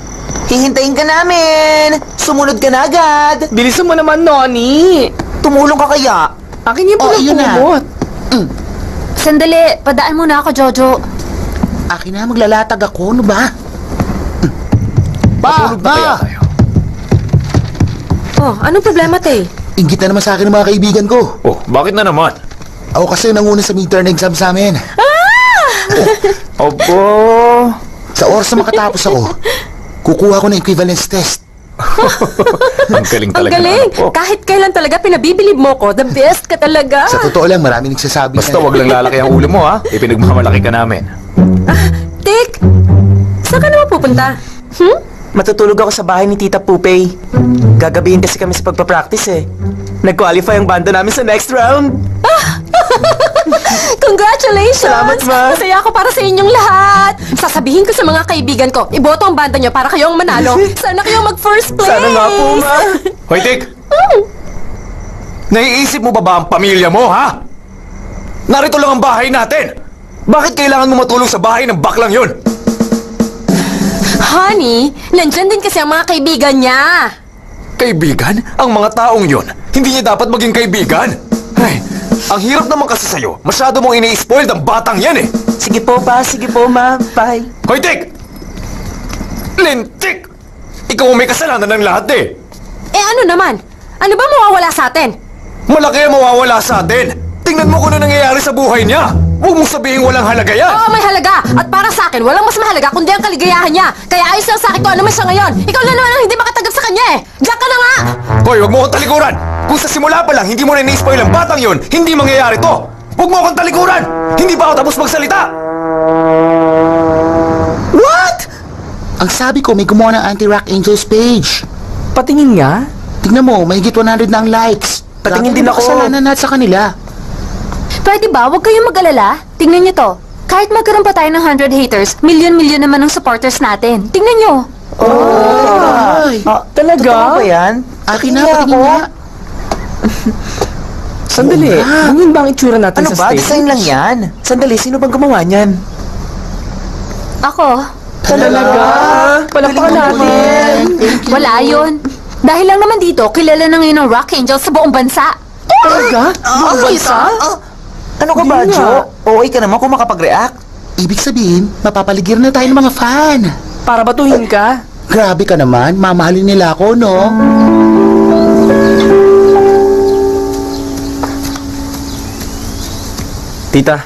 Hihintayin ka namin. Sumunod ka na agad. Bilisan mo naman, Noni. Tumulong ka kaya? Akin yung Oh, yun na. pulot. Sandali, padaan muna ako, Jojo. Akin na, maglalatag ako. Ano ba? Matulog na kaya tayo. Oh, anong problema, Tay? Ingit na naman sa akin ng mga kaibigan ko. Oh, bakit na naman? Ako kasi nanguna sa midterm exam sa amin. Opo. Sa oras na makatapos ako, kukuha ko ng equivalence test. Ang galing Ang talaga. galing! ng anak ko. Kahit kailan talaga pinabilib mo ko, the best ka talaga. Sa totoo lang, maraming nagsasabi Basta wag lang lalaki ang ulo mo, ha? Ipinagmamalaki ka namin. Tik! Saan ka naman pupunta? Matutulog ako sa bahay ni Tita Pupey. Gagabihin kasi kami sa pagpapractice eh. Nag-qualify ang banda namin sa next round. Congratulations! Salamat, Ma. Masaya ako para sa inyong lahat. Sasabihin ko sa mga kaibigan ko, iboto ang banda nyo para kayong manalo. Sana kayo mag-first place! Sana nga po, Ma. Hoy, Tik! Naiisip mo ba ang pamilya mo, ha? Narito lang ang bahay natin! Bakit kailangan mo matulong sa bahay ng baklang yun? Honey, nandyan din kasi ang mga kaibigan niya. Kaibigan? Ang mga taong yun, hindi niya dapat maging kaibigan? Ay, ang hirap naman kasi sa'yo. Masyado mong ini-spoiled ang batang yan eh. Sige po, Pa. Sige po, Ma. Bye. Hoy, Tik! Lintik! Ikaw ang may kasalanan ng lahat eh. Eh ano naman? Ano ba mawawala sa atin? Malaki ang mawawala sa atin. Tingnan mo kung ano nangyayari sa buhay niya. Huwag mong sabihin walang halaga yan. Oo, may halaga. At para sa akin, walang mas mahalaga kundi ang kaligayahan niya. Kaya ayos lang sa akin kung ano man siya ngayon. Ikaw na naman ang hindi makatanggap sa kanya eh. Diyan ka na nga! Hoy, huwag mo akong talikuran! Kung sa simula pa lang hindi mo na ini-spoil ang batang yon, hindi mangyayari to! Huwag mo akong talikuran! Hindi pa ako tapos magsalita! What? Ang Sabi ko, may gumawa ng Anti-Rock Angels page. Patingin nga. Tignan mo, mahigit 100 na ang likes. Patingin Grabe din na ako. kasalanan natin sa kanila. Pwede ba? Huwag kayong mag-alala. Tingnan niyo to. Kahit magkaroon pa tayo ng 100 haters, milyon-milyon naman ang supporters natin. Tingnan niyo. Ay, Talaga? Totoo ba yan? akin na, patingin nga. Sandali. Ganyan ba ang itsura natin Ano sa ba? stage? Design lang yan. Sandali, sino bang gumawa niyan? Ako. Talaga? Palakpakan natin. Wala yun. Dahil lang naman dito, kilala na ngayon ng Rock Angels sa buong bansa. Talaga? Buong bansa? Ano ka ba, Hindi nga. Jo? Okay ka naman kung makapag-react. Ibig sabihin, mapapaligir na tayo ng mga fan. Para batuhin ka? Grabe ka naman, mamahalin nila ako, no? Tita,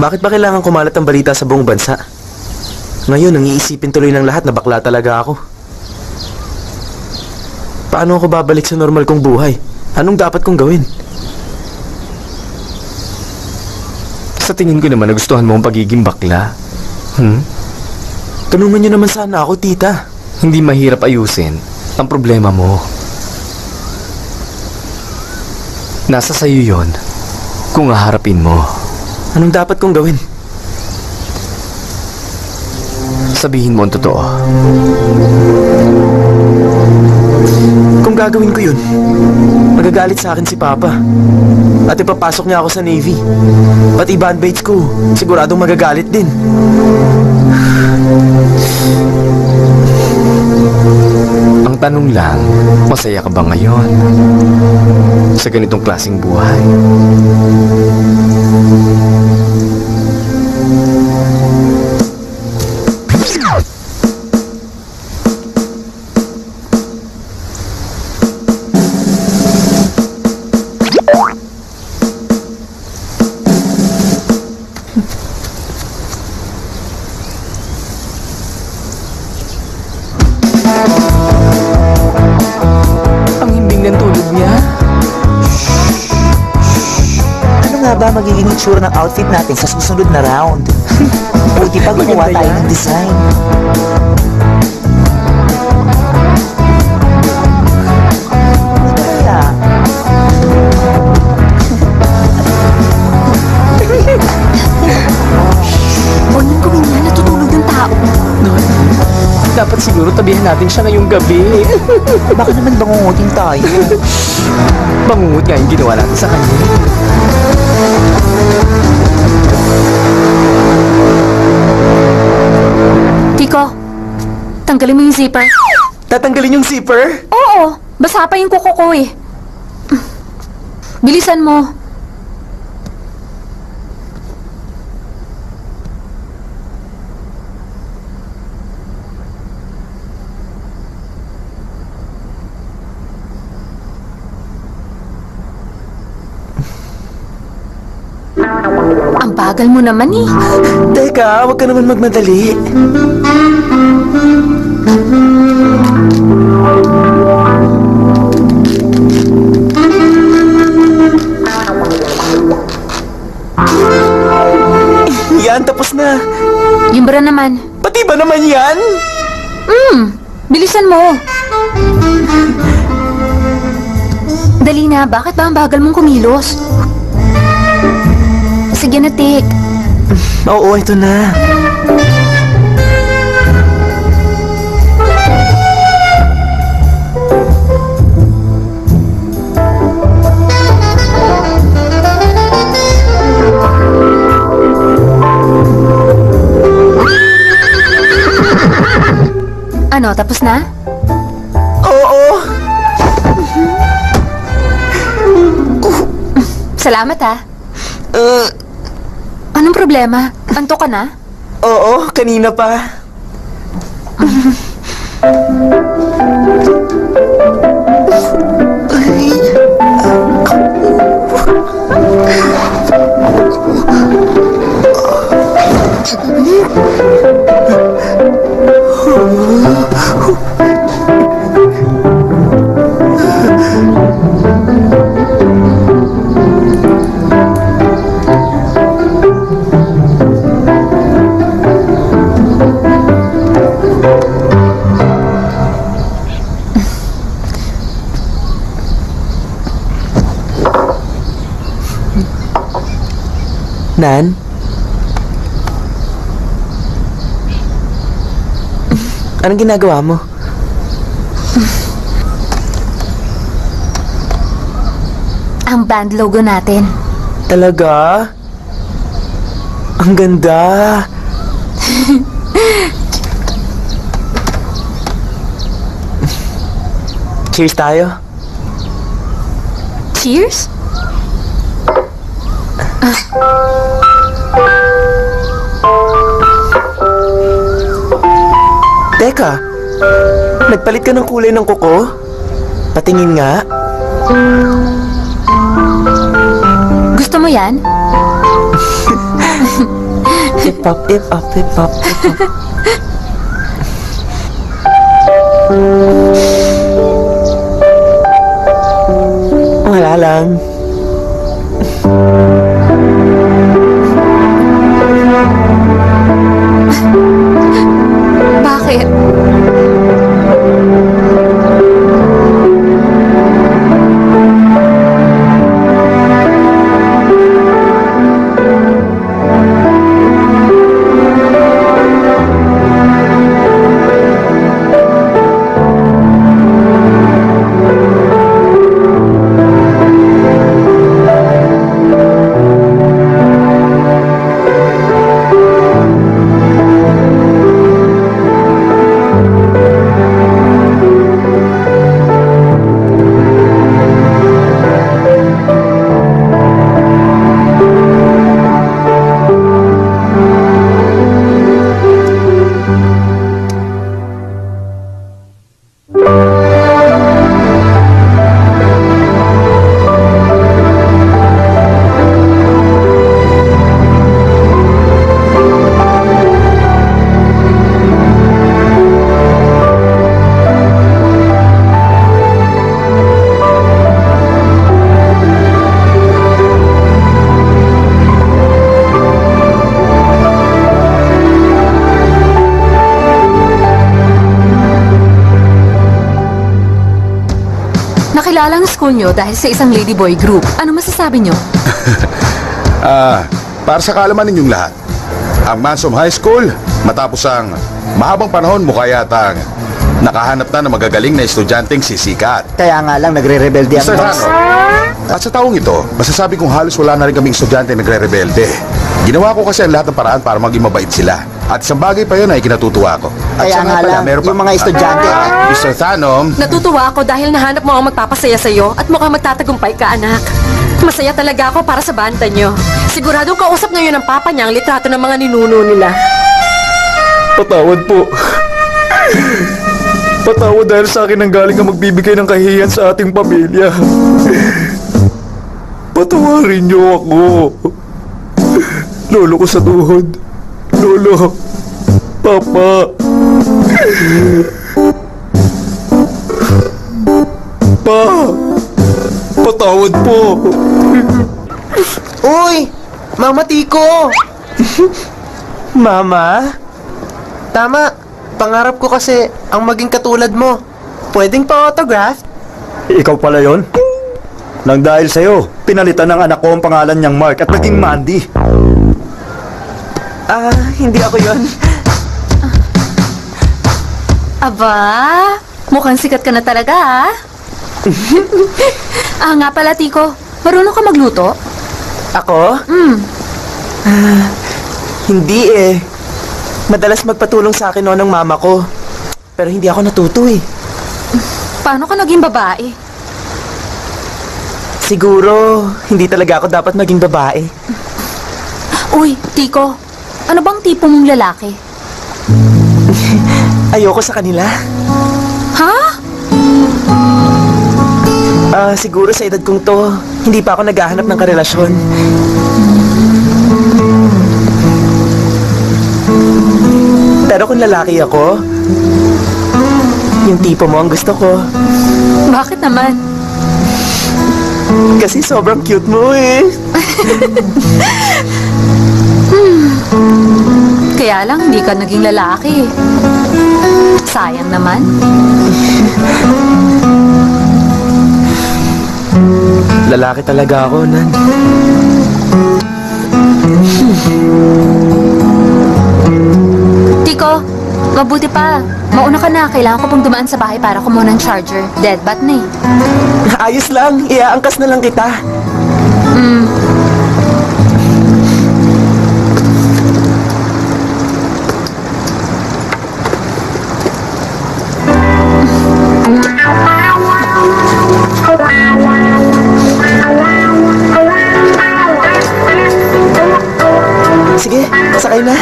bakit ba kailangan kumalat ang balita sa buong bansa? Ngayon, ang iisipin tuloy ng lahat na bakla talaga ako. Paano ako babalik sa normal kong buhay? Anong dapat kong gawin? Sa tingin ko naman nagustuhan mo ang pagiging bakla. Tulungan niyo naman sana ako, tita. Hindi mahirap ayusin ang problema mo. Nasa sayo yon kung haharapin mo. Anong dapat kong gawin? Sabihin mo ang totoo. Kung gagawin ko yun, magagalit sa akin si Papa. At ipapasok niya ako sa Navy. Pati bandmates ko, siguradong magagalit din. Ang tanong lang, masaya ka ba ngayon? Sa ganitong klaseng buhay? Ang himbing ng tulog niya. Ano nga ba magiging itsura ng outfit natin sa susunod na round? Buti pa gumawa Maganda tayo yan. ng design. Kaya, Huwag nang gawin yan, natutulog ng tao. Dapat siguro tabihan natin siya ngayong gabi. baka naman bangungutin tayo. Bangungot nga yung ginawa natin sa kanya. Tiko, tanggalin mo yung zipper. Tatanggalin yung zipper? Oo, basa pa yung kuko ko eh. Bilisan mo. Ang bagal mo naman eh. Teka, huwag ka naman magmadali. Yan, tapos na. Yung bra naman. Pati ba naman yan? Bilisan mo. Dali na, bakit ba ang bagal mong kumilos? Sige na, Tik. Oo, ito na. Ano, tapos na? Oo. Salamat ha. Anong problema? Anto ka na? Oo, kanina pa. Nan? Anong ginagawa mo? Ang band logo natin. Talaga? Ang ganda. Cheers tayo. Cheers? Teka, nagpalit ka ng kulay ng kuko? Patingin nga. Gusto mo yan? Hip-hop, hip-hop, hip-hop, hip-hop. Wala lang. Bakit? Nakilala ang school nyo dahil sa isang ladyboy group. Ano masasabi nyo? Para sa kaalaman ninyong lahat, ang Mansom High School, matapos ang mahabang panahon, mukha yatang nakahanap na ng magagaling na estudyanteng sisikat. Kaya nga lang, nagre-rebelde ang Mr. boss. Tano, at sa taong ito, masasabi kong halos wala na rin kaming estudyante nagre-rebelde. Ginawa ko kasi ang lahat ng paraan para maging mabait sila. At isang bagay pa yun ay kinatutuwa ko. At Kaya siya nga pala, lang, meron pa- yung mga estudyante. Mr. Thanom, Natutuwa ako dahil nahanap mo ang magpapasaya sa'yo at mukhang magtatagumpay ka, anak. Masaya talaga ako para sa banda nyo. Siguradong kausap ngayon ng papa niya ang litrato ng mga ninuno nila. Patawad po. Patawad dahil sa akin ang galing ang magbibigay ng kahihiyan sa ating pamilya. Patawarin niyo ako. Lolo ko sa tuhod. Lolo. Papa. Pa. Patawad po. Uy! Mama Tiko! Mama? Tama. Pangarap ko kasi ang maging katulad mo. Pwedeng pa-autograph? Ikaw pala yon. Nang dahil sa'yo, pinalitan ng anak ko ang pangalan niyang Mark at naging Mandy. Hindi ako yon. Aba, mukhang sikat ka na talaga, ah. Nga pala, Tiko. Marunong ka magluto? Ako? Hindi eh. Madalas magpatulong sa akin noon ng mama ko. Pero hindi ako natuto eh. Paano ka naging babae? Siguro, hindi talaga ako dapat maging babae. Uy, Tiko. Ano bang tipo mong lalaki? Ayoko sa kanila. Ha? Siguro sa edad kong to, hindi pa ako naghahanap ng karelasyon. Pero kung lalaki ako, yung tipo mo ang gusto ko. Bakit naman? Kasi sobrang cute mo eh. Kaya lang, hindi ka naging lalaki. Sayang naman. Lalaki talaga ako, Nan. Tiko, mabuti pa. Mauna ka na. Kailangan ko pong dumaan sa bahay para kumuha ng charger. Deadbat na eh. Ayos lang, iaangkas na lang kita. Sige, sakay na.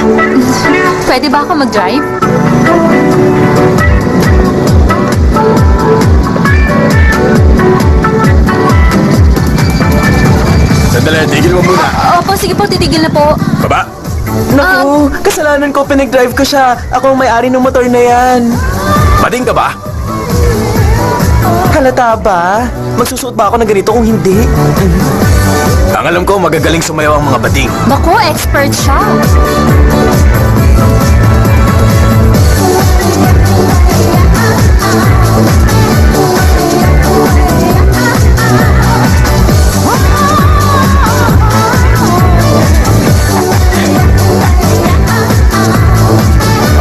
Pwede ba ako mag-drive? Sandali, tigil mo muna. Opo, sige po, titigil na po. Baba! Naku, kasalanan ko, pinag-drive ko siya. Ako ang may-ari ng motor na yan. Bading ka ba? Halata ba? Magsusuot ba ako ng ganito kung hindi? Ang alam ko, magagaling sumayaw ang mga bading. Bako, expert siya.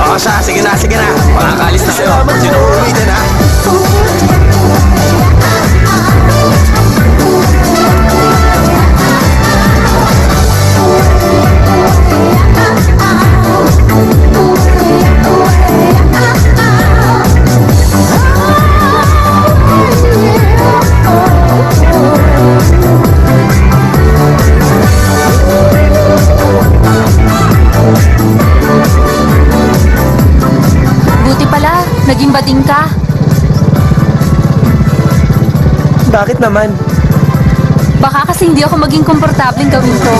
Oo, siya. Sige na, sige na. Makakalis na kayo. Hindi na uuwi din, ha? Buti pala, naging bading ka. Bakit naman? Baka kasi hindi ako maging komportableng gawin to.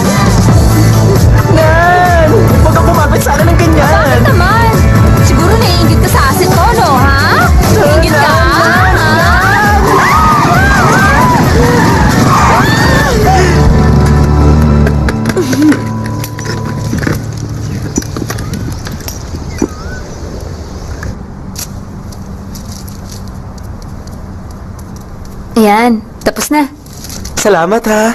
Nan! Huwag kang kumapit sa akin ng ganyan! Bakit naman? Siguro naiingit ka sa asset ko, no, ha? Naiingit ka, ha? Ayan, tapos na. Salamat ha.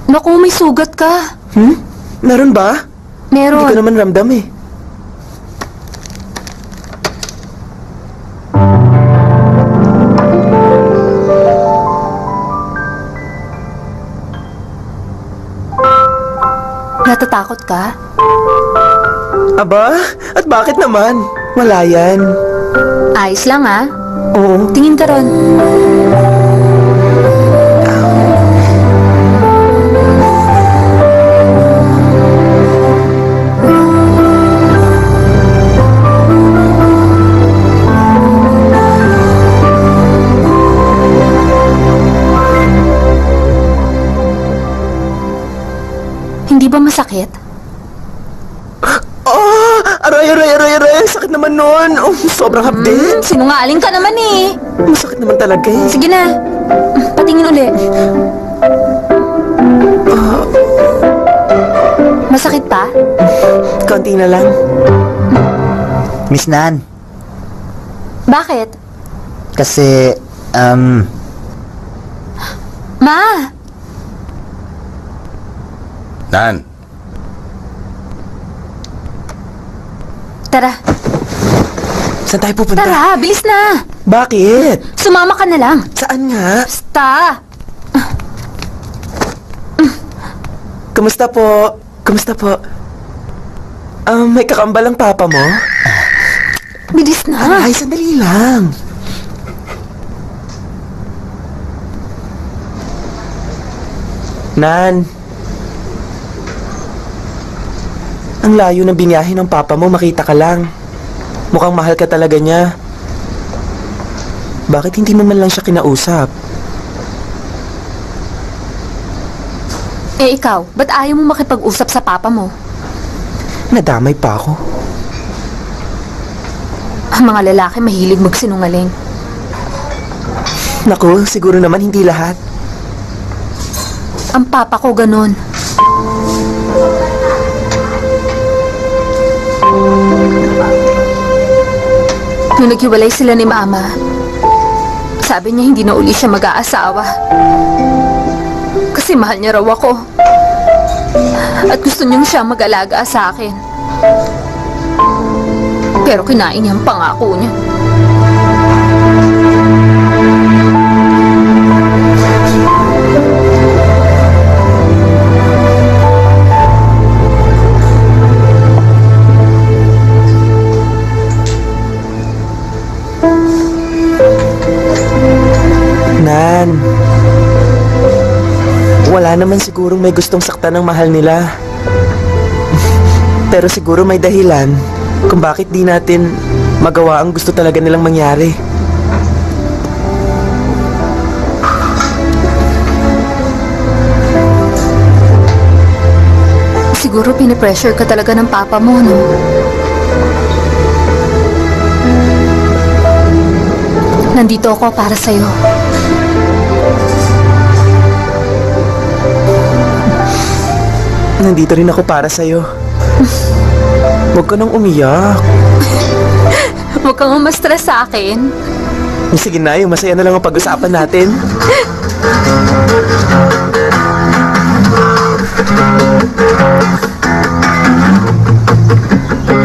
Naku, may sugat ka. Meron ba? Hindi ko Meron. naman ramdam eh. Natatakot ka? Aba, at bakit naman? Wala yan. Ayos lang, ha? Oo. Tingin ka ron. Hindi ba masakit? Oh! Aray! Sakit naman nun! Oh, sobrang hapdi! Sinungaling ka naman eh. Masakit naman talaga eh. Sige na. Patingin uli. Masakit pa? Konti na lang. Miss Nan, Bakit? kasi, Ma! Nan, Tara. Saan tayo pupunta? Tara, bilis na. Bakit? Sumama ka na lang. Saan nga? Basta. Kamusta po? Kamusta po? May kakambal ang papa mo? Bilis na. Ay, sandali lang. Nan. Ang layo ng biniyahe ng papa mo, makita ka lang. Mukhang mahal ka talaga niya. Bakit hindi mo man lang siya kinausap? Eh ikaw, ba't ayaw mo makipag-usap sa papa mo? Nadamay pa ako. Ang mga lalaki mahilig magsinungaling. Naku, siguro naman hindi lahat. Ang papa ko ganun. Nung naghiwalay sila ni mama, sabi niya hindi na uli siya mag-aasawa. Kasi Kasi mahal niya raw ako. At gusto niyang siya mag-alaga sa akin. Pero kinain niya ang pangako niya. Nan, wala naman sigurong may gustong saktan ng mahal nila. Pero siguro may dahilan kung bakit di natin magawa ang gusto talaga nilang mangyari. Siguro pinipressure ka talaga ng papa mo, no? Nandito ako para sa'yo. Nandito rin ako para sa'yo. Huwag ka nang umiyak. Huwag kang ma-stress sa akin. Sige na, yung masaya na lang ang pag-usapan natin.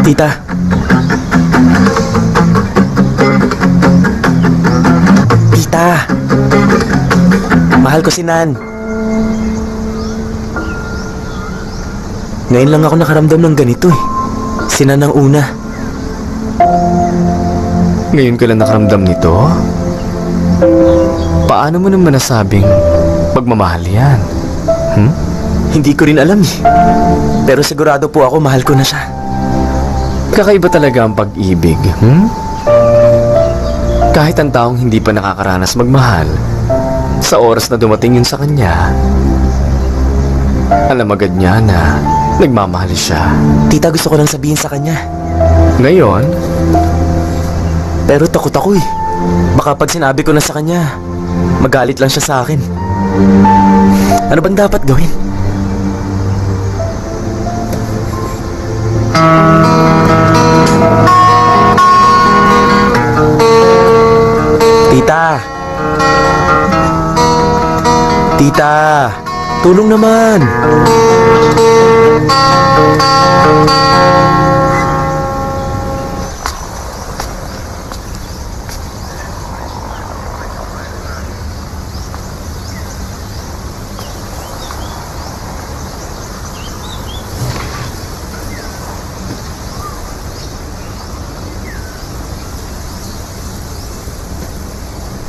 Tita. Tita. Mahal ko si Nan. Ngayon lang ako nakaramdam ng ganito eh. Si Nan ang una. Ngayon ka lang nakaramdam nito? Paano mo naman nasabing magmamahal yan? Hindi ko rin alam eh. Pero sigurado po ako mahal ko na siya. Kakaiba talaga ang pag-ibig, Kahit ang taong hindi pa nakakaranas magmahal, sa oras na dumating yun sa kanya, alam agad niya na nagmamahal siya. Tita, gusto ko lang sabihin sa kanya. Ngayon, Pero takot ako eh. Baka pag sinabi ko na sa kanya, magalit lang siya sa akin. Ano bang dapat gawin? Tita! Tita! Tulong naman!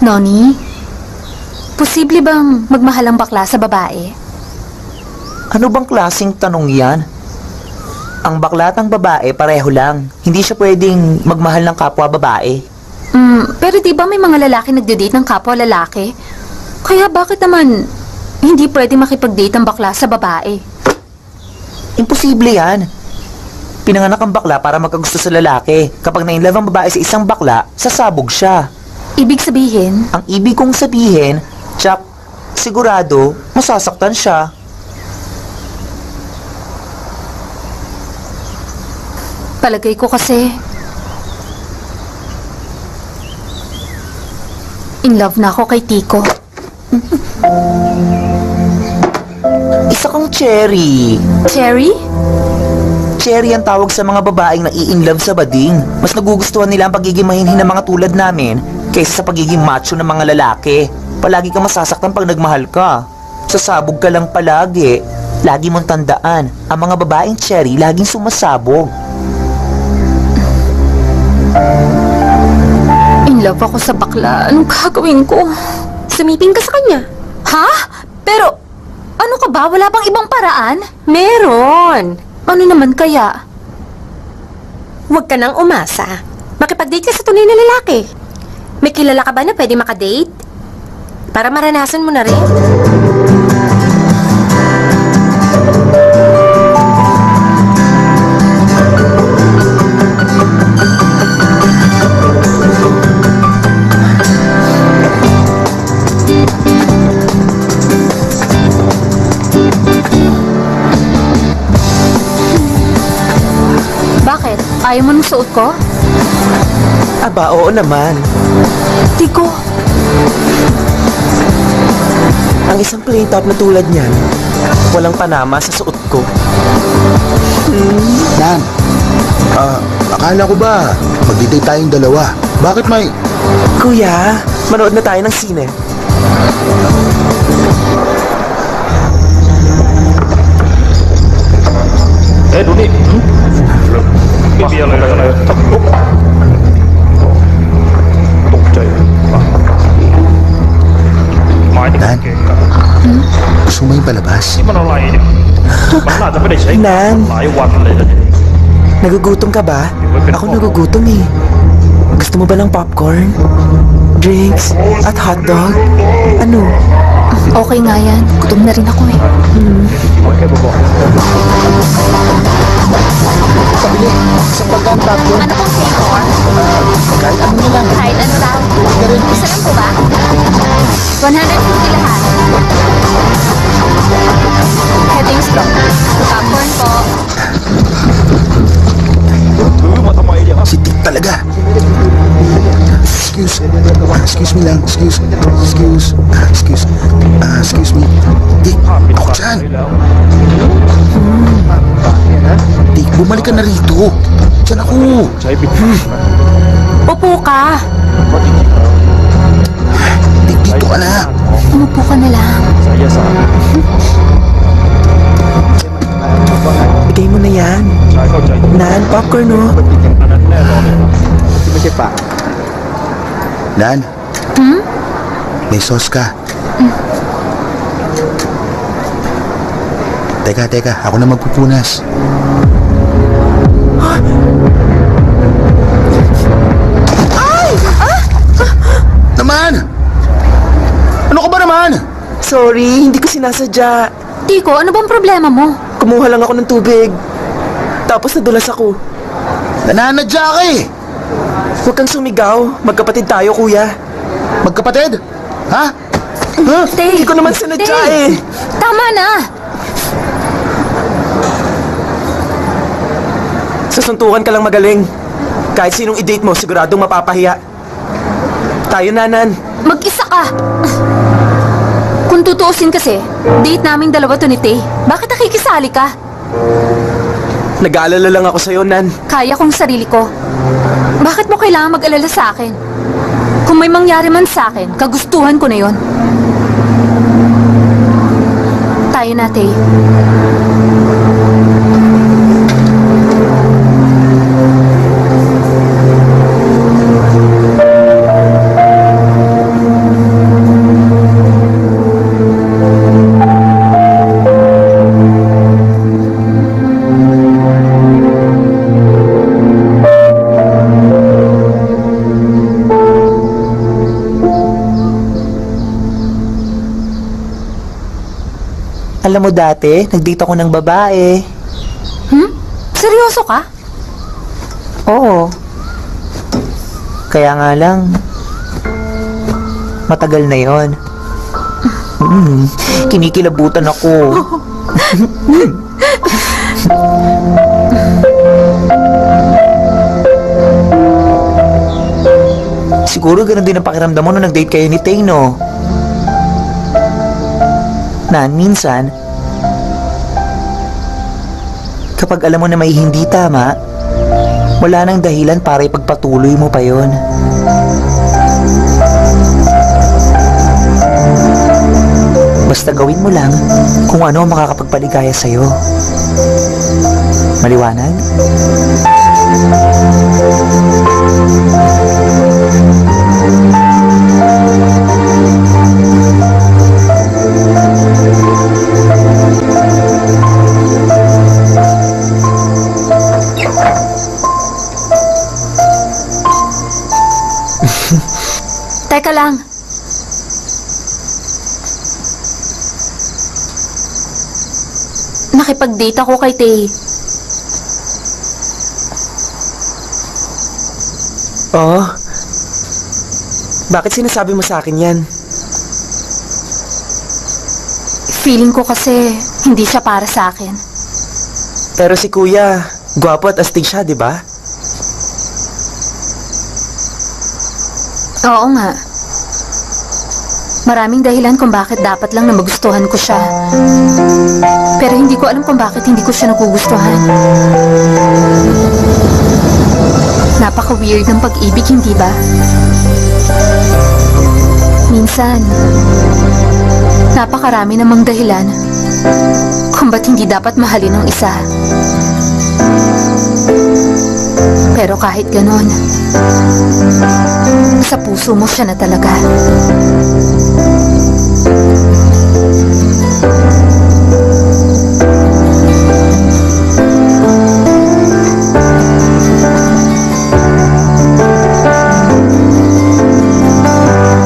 Noni, posible bang magmahal ang bakla sa babae? Ano bang klaseng tanong yan? Ang bakla at ang babae pareho lang. Hindi siya pwedeng magmahal ng kapwa babae. Pero di ba may mga lalaki nagde-date ng kapwa lalaki? Kaya bakit naman hindi pwede makipag-date ang bakla sa babae? Imposible yan. Pinanganak ang bakla para magkagusto sa lalaki. Kapag na-inlove ang babae sa isang bakla, sasabog siya. Ibig sabihin, Ang ibig kong sabihin, Chuck, sigurado, masasaktan siya. palagay ko kasi in love na ako kay Tico. Isa kang cherry. Cherry? Cherry ang tawag sa mga babaeng nai-inlove sa bading. Mas nagugustuhan nila ang pagiging mahinhin ng mga tulad namin kaysa sa pagiging macho ng mga lalaki. Palagi kang masasaktan pag nagmahal ka. Sasabog ka lang palagi. Lagi mong tandaan, ang mga babaeng cherry laging sumasabog. In love ako sa bakla. Anong gagawin ko? Sumiping ka sa kanya. Ha? Pero, ano ka ba? Wala bang ibang paraan? Meron. Ano naman kaya? Huwag ka nang umasa. Makipag-date ka sa tunay na lalaki. May kilala ka ba na pwede makadate? Para maranasan mo na rin. Bakit? Ayaw mo nung suot ko? Aba, oo naman. Tico, Ang isang plain top na tulad niyan, walang panama sa suot ko. Nan, akala ko ba magdi-date tayong dalawa? Bakit may... Kuya, manood na tayo ng sine. Nan, gusto mo yung palabas? Nan, nagugutom ka ba? Ako nagugutom eh. Gusto mo ba ng popcorn? Drinks? At hotdog? Ano? Okay nga yan. Gutom na rin ako eh. Pabili, isang pagkaan popcorn. Ano pong flavor? Kahit ano na lang. Kahit ano lang. Isa lang po ba? 150 lahat. Headings po. Popcorn po. Si Tik talaga. Excuse me lang. Excuse me. Tik, ako dyan. Tik, bumalik ka na rito. Dyan ako. Upo ka. Tik, dito ka na. Umupo ka na lang. Bigay mo na yan. Nan, popcorn oh. Nan? May sauce ka. Teka, ako na magpupunas. Naman! Ano ka ba naman? Sorry, hindi ko sinasadya. Tiko, ano bang problema mo? Kumuha lang ako ng tubig. Tapos nadulas ako. Nananadya ka eh! Huwag kang sumigaw. Magkapatid tayo, kuya. Magkapatid? Ha? Hindi ko naman sinadya eh. Tama na. Sasuntukan ka lang magaling. Kahit sinong i-date mo, siguradong mapapahiya. Tayo, Nanan. Mag-isa ka. Kung tutuusin kasi, date naming dalawa to ni Tay. Bakit nakikisali ka? Nag-aalala lang ako sa'yo, Nan. Kaya kong sarili ko. Bakit mo kailangan mag-alala sa akin? Kung may mangyari man sa akin, kagustuhan ko na yon. Tayo na, Tay. Alam mo dati, nag-date ako ng babae. Seryoso ka? Oo. Kaya nga lang, matagal na yon. Kinikilabutan ako. Siguro ganun din ang pakiramdam mo nung nag-date kayo ni Tay, no? Na minsan, kapag alam mo na may hindi tama, wala nang dahilan para ipagpatuloy mo pa yon. Basta gawin mo lang kung ano ang makakapagpaligaya sa'yo. Maliwanag? Teka lang. Nakipag-date ako kay Tay. Oh? Bakit sinasabi mo sa akin yan? Feeling ko kasi hindi siya para sa akin. Pero si kuya, gwapo at astig siya, di ba? Oo nga. Maraming dahilan kung bakit dapat lang na magustuhan ko siya. Pero hindi ko alam kung bakit hindi ko siya nagugustuhan. Napaka-weird ng pag-ibig, hindi ba? Minsan, napakarami namang dahilan kung ba't hindi dapat mahalin ng isa. Pero kahit ganon, sa puso mo siya na talaga.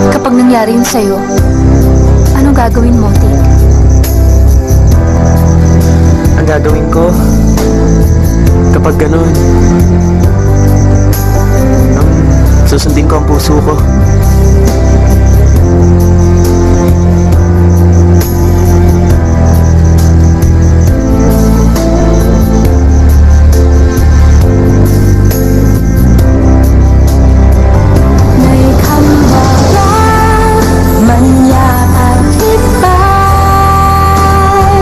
Kapag nangyari yun sa'yo, anong gagawin mo, Tik? Ang gagawin ko, kapag ganun, susundin ko ang puso ko. May kำบอกรักมันอยากอธิบาย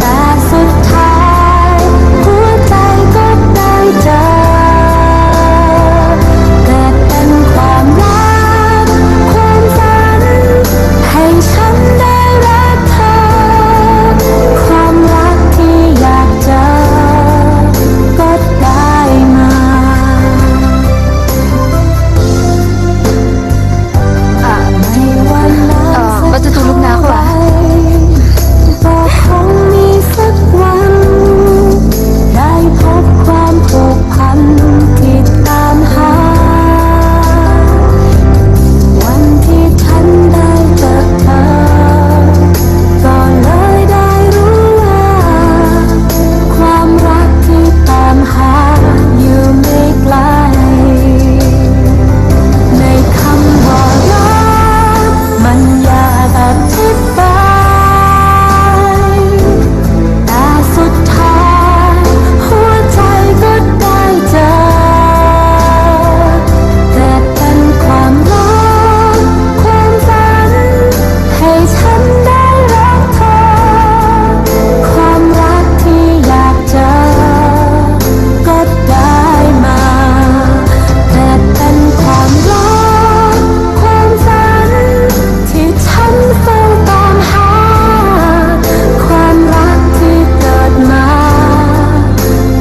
แต่สุดท้ายหัวใจก็ได้เจอเกิดเป็นความรักความฝันให้ฉันได้รักเธอความรักที่อยากเจอก็ได้มา matutulog na ako ah. Baka kungมีสักวันได้พบความผูกพันที่ตามหาวันที่ฉันได้เจอเธอก็เลยได้รู้ว่าความรักที่ตามหาอยู่ไม่ไกล ในคำว่ารักมันอยากอธิบายแต่สุดท้ายหัวใจก็ได้เจอเกิดเป็นความรักความฝันให้ฉันได้รักเธอความรักที่อยากเจอก็ได้มาเกิดเป็นความรักความฝันที่ฉันเฝ้าตามหาความรักที่เกิดมา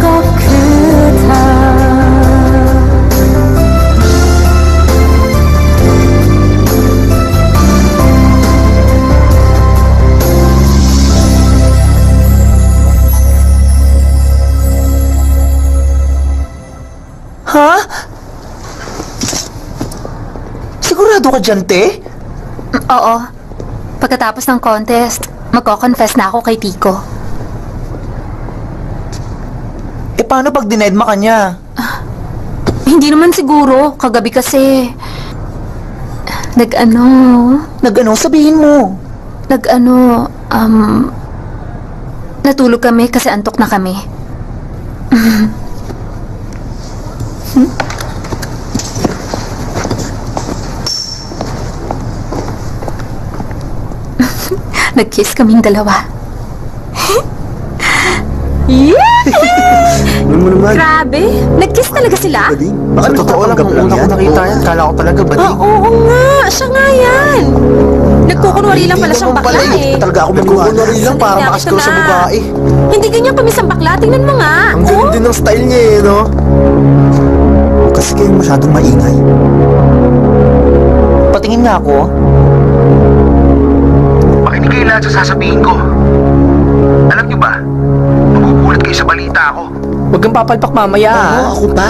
ก็คือเธอ Ha? Sigurado ka dyan, te? Oo. Pagkatapos ng contest, magko-confess na ako kay Tico. Eh, paano pag denied ma kanya? Hindi naman siguro. Kagabi kasi... Nag-ano... Nag-ano? Sabihin mo. Nag-ano... Natulog kami kasi antok na kami. Nag-kiss kaming dalawa. Ano mo naman? Grabe! Nag-kiss talaga sila? Baka totoo lang kung una ko nakita yan. Kala ko talaga bading. Oo nga! Siya nga yan! Nagkukunwari lang pala siyang bakla eh. Talaga ako magkukunwari lang para Nakita makasikaw sa na. babae. Hindi ganyan kami sa bakla. Tingnan mo nga. Ang galing din ng style niya eh, no? Kasi kayo masyadong maingay. Patingin nga ako. Makinig kayo lahat sa sasabihin ko. Alam niyo ba, magugulat kayo sa balita ako. Huwag kang papalpak mamaya. Oo, ako pa.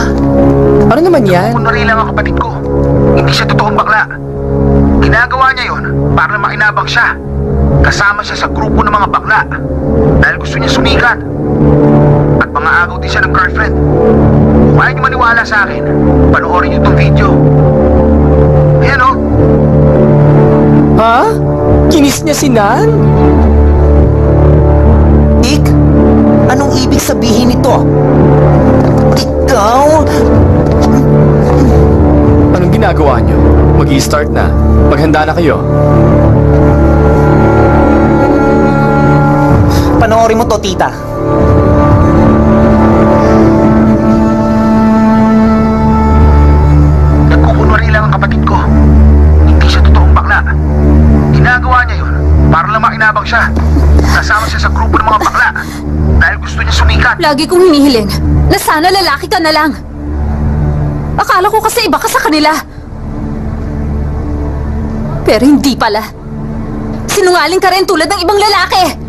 Ano naman yan? Kunwari lang ang kapatid ko. Hindi siya totoong bakla. Ginagawa niya yon para makinabang siya. Kasama siya sa grupo ng mga bakla. Dahil gusto niya sumikat. At mga agaw din siya ng girlfriend. Kung ayaw niyo maniwala sa akin, panoorin niyo itong video. Ayan o. Ha? Kinis niya si Nan? Ik, anong ibig sabihin nito? Ikaw? Anong ginagawa niyo? mag-i-start na. Maghanda na kayo. Panoorin mo to, tita. Nagkukunwari lang ang kapatid ko. Hindi siya totoong bakla. Ginagawa niya yun para lang makinabang siya. Kasama siya sa grupo ng mga bakla dahil gusto niya sumikat. Lagi kong hinihiling na sana lalaki ka na lang. Akala ko kasi iba ka sa kanila. Pero hindi pala. Sinungaling ka rin tulad ng ibang lalaki.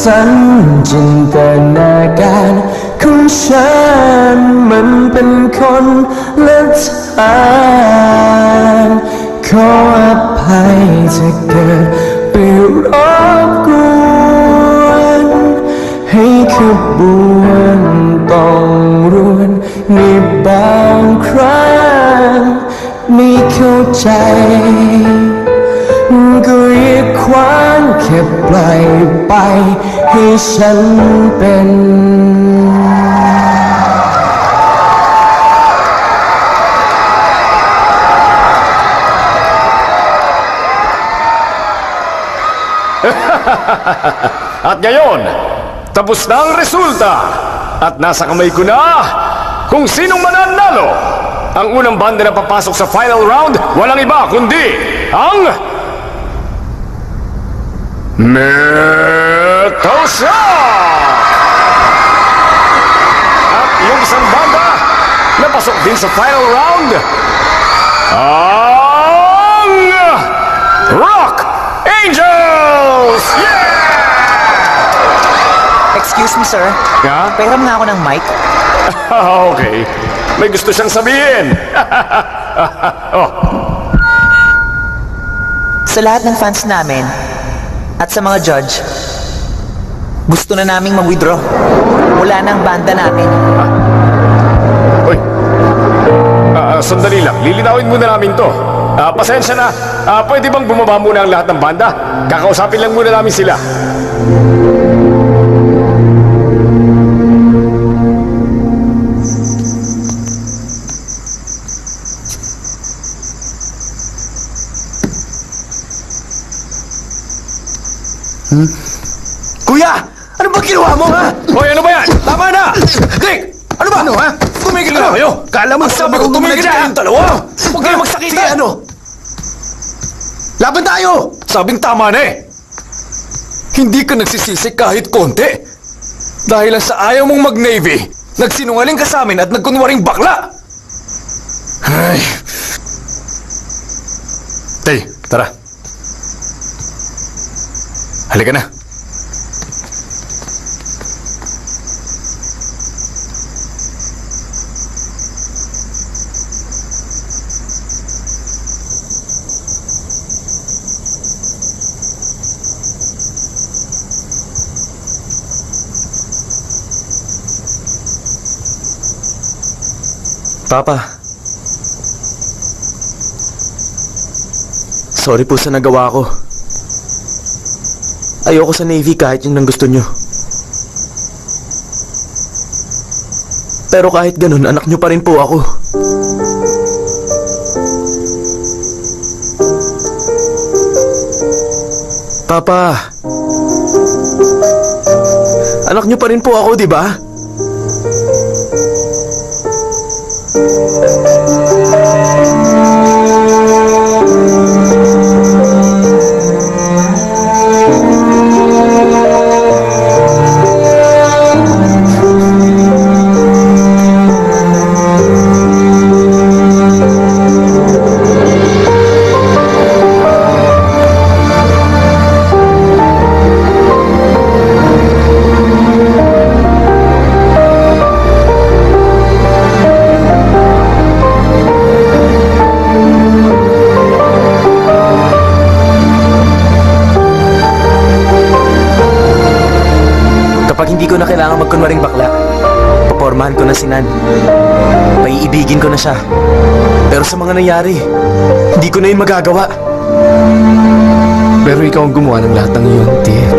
สัญจินตนาการของฉันมันเป็นคนละทางขออภัยถ้าเกิดไปรบกวนให้ขบวนต้องรวนในบางครั้งไม่เข้าใจก็อย่าขวางแค่ปล่อยไปให้ฉันเป็น At ngayon, tapos na ang resulta. At nasa kamay ko na kung sinong mananalo. Ang unang banda na papasok sa final round, walang iba kundi ang Metal Shock! At yung isang banda na pasok din sa final round, ang Rock Angels! Yeah! Excuse me, sir. Yeah? Pahiram nga ako ng mic. Okay. May gusto siyang sabihin. Oh. Sa lahat ng fans namin at sa mga judge, gusto na naming mag-withdraw. Wala na ang banda namin. Uy. Sandali lang. Lilinawin muna namin to. Pasensya na. Pwede bang bumaba muna ang lahat ng banda? Kakausapin lang muna namin sila. Kuya! Ano ba ginawa mo, ha? Hoy, ano ba yan? Tama na! Dick! Ano ba? Ano, ha? Tumigil na kayo! Kala mo sabi ko tumigil na kayong dalawa! Huwag kayo magsakitan! Sige, ano? Laban tayo! Sabing tama na eh. Hindi ka nagsisisi kahit konti. Dahil lang sa ayaw mong mag-Navy, nagsinungaling ka sa amin at nagkunwaring bakla. Ay. Tay, tara. Halika na. Papa. Sorry po sa nagawa ko. Ayoko sa Navy kahit yun ang gusto nyo. Pero kahit ganun, anak nyo pa rin po ako. Papa. Anak nyo pa rin po ako, di ba? Kapag hindi ko na kailangan magkunwaring bakla, papormahan ko na si Nan. Paiibigin ko na siya. Pero sa mga nangyari, hindi ko na yun magagawa. Pero ikaw ang gumawa ng lahat ng iyon, Dick.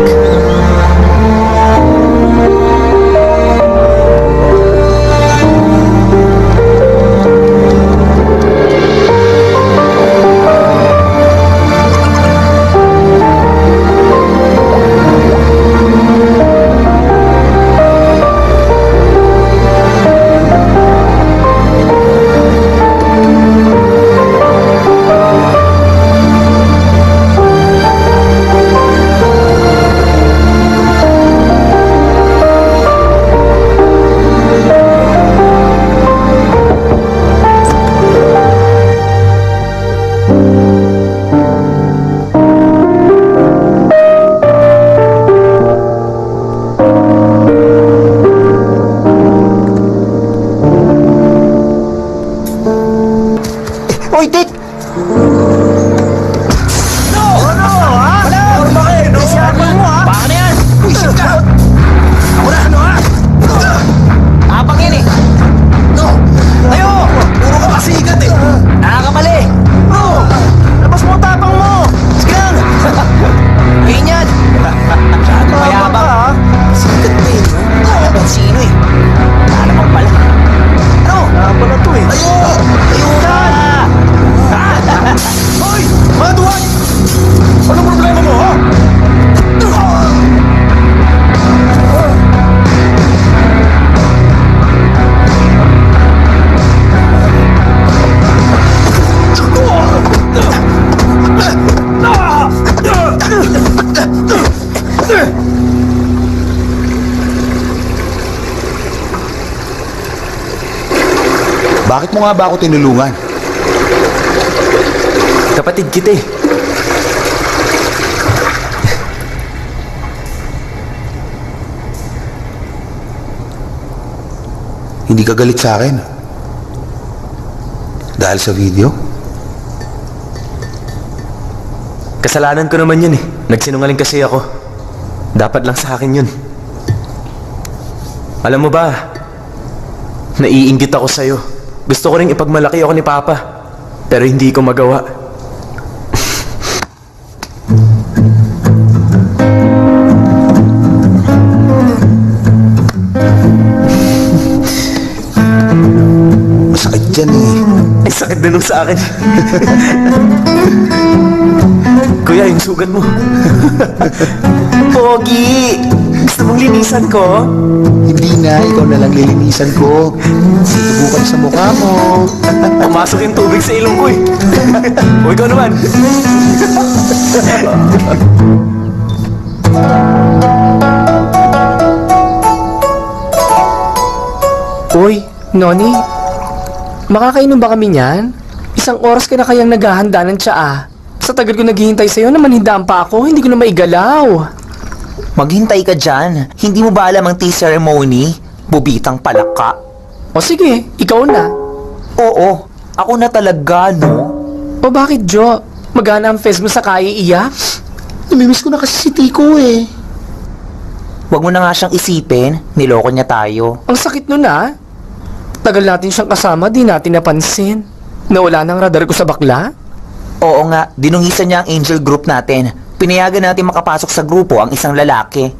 Hoy, Dick! Bakit mo nga ba ako tinulungan? Kapatid kita eh. Hindi ka galit sa akin? Dahil sa video? Kasalanan ko naman yun eh. Nagsinungaling kasi ako. Dapat lang sa akin yun. Alam mo ba, naiinggit ako sa'yo. Gusto ko rin ipagmalaki ako ni Papa. Pero hindi ko magawa. Masakit dyan eh. Ay, sakit din nung sa akin. Kuya, yung sugat mo. Pogi! Gusto mong linisan ko? Hindi na, ikaw na lang lilinisan ko. Subukan sa mukha mo. Pumasok yung tubig sa ilong ko eh. O ikaw naman. Uy, Noni, makakainom ba kami niyan? Isang oras ka na kayang naghahanda ng tsaa. Sa tagal ko naghihintay sa'yo na manhindaan pa ako, hindi ko na maigalaw. Maghintay ka dyan. Hindi mo ba alam ang tea ceremony? Bubitang palaka. O sige, ikaw na. Oo, ako na talaga, no? O bakit, Jo? Magana ang fest mo sa kaya iyak? Namimiss ko na kasi si Tico eh. Huwag mo na nga siyang isipin. Niloko niya tayo. Ang sakit nun ah. Tagal natin siyang kasama, di natin napansin. Nawala ng radar ko sa bakla. Oo nga, dinungisan niya ang angel group natin. Pinayagan natin makapasok sa grupo ang isang lalaki.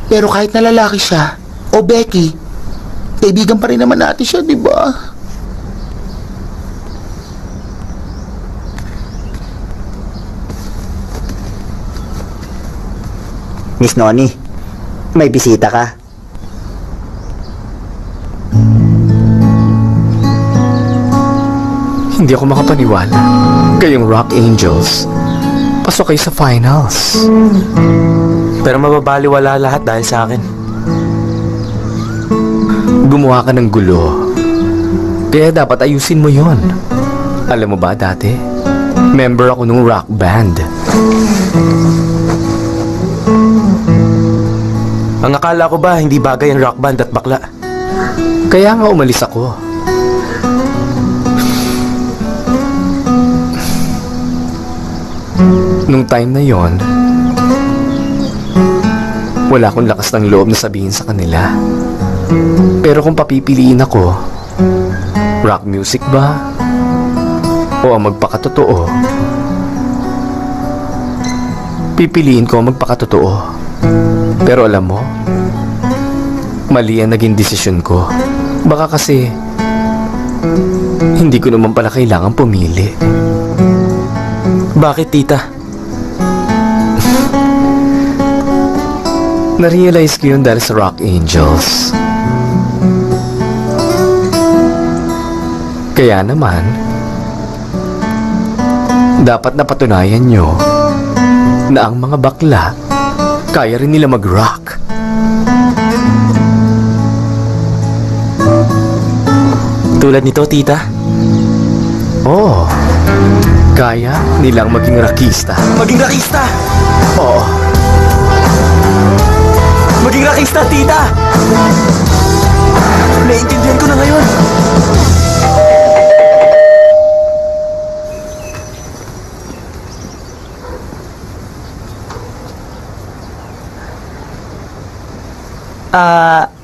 Pero kahit na lalaki siya, o Becky, kaibigan pa rin naman natin siya, di ba? Miss Noni, may bisita ka. Hindi ako makapaniwala. Kayong Rock Angels, pasok kayo sa finals. Pero mababaliwala lahat dahil sa akin. Gumawa ka ng gulo. Kaya dapat ayusin mo yon. Alam mo ba dati, member ako ng rock band. Ang akala ko ba hindi bagay ang rock band at bakla? Kaya nga umalis ako. Nung time na yon, wala akong lakas ng loob na sabihin sa kanila. Pero kung papipiliin ako, rock music ba? O ang magpakatotoo? Pipiliin ko ang magpakatotoo. Pero alam mo, mali ang naging desisyon ko. Baka kasi, hindi ko naman pala kailangan pumili. Bakit, tita? Na-realize ko yun dahil sa Rock Angels. Kaya naman, dapat napatunayan nyo na ang mga bakla kaya rin nila mag-rock. Tulad nito, tita? Oo, kaya nilang maging rockista. Maging rockista! Oo, Maging rockista, tita! Naiintindihan ko na ngayon.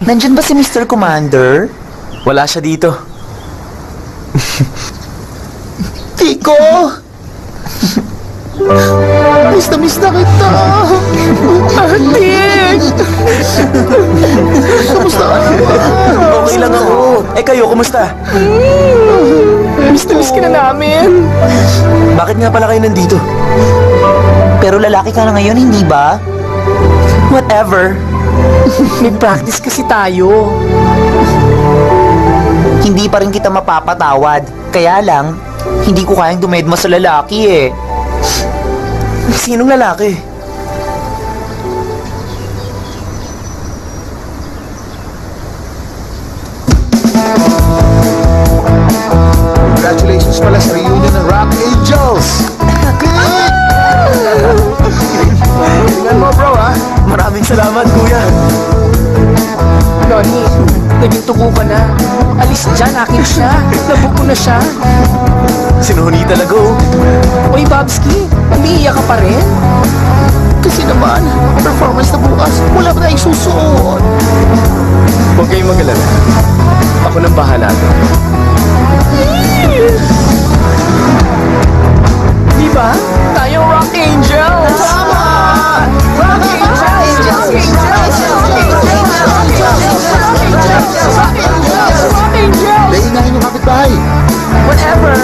Nandyan ba si Mr. Commander? Wala siya dito. Tiko! Miss na kita! Atik! Kamusta ka naman? Okay lang ako. Eh kayo, kumusta? miss ka na namin. Bakit nga pala kayo nandito? Pero lalaki ka na ngayon, hindi ba? Whatever. Nag-practice kasi tayo. Hindi pa rin kita mapapatawad. Kaya lang, hindi ko kayang dumedma sa lalaki eh. Sinong lalaki? Congratulations pala sa reunion ng Rock Angels! Tingnan mo, bro, ha? Maraming salamat, kuya. Noni, naging tugo ka na. Alis dyan, akin siya. Nabuko na siya. Sinuhuni talaga, oh. Uy, Babski, umiiyak ka pa rin? Kasi naman, performance na bukas, wala pa tayong susuot. Huwag kayong mag-alala. Ako nang bahala doon. Di ba? Tayong Rock Angels! Tama! Rock Angels! Rock Angels! Rock Angels! Laingahin yung kapitbahay. Whatever!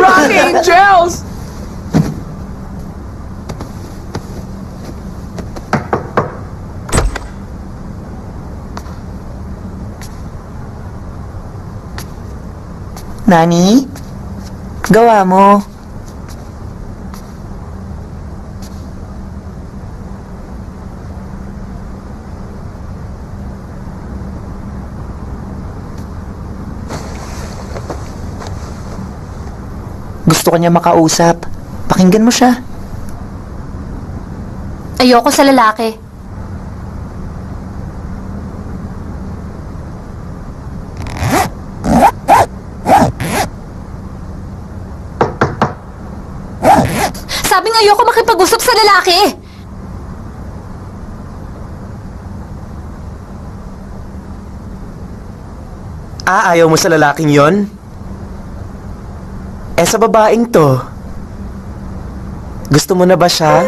Rock Angels! Nani? Gawa mo. Gusto ko niya makausap. Pakinggan mo siya. Ayoko sa lalaki. Kasing ayoko makipag-usap sa lalaki. Ayaw mo sa lalaking yon? Sa babaeng to, gusto mo na ba siya?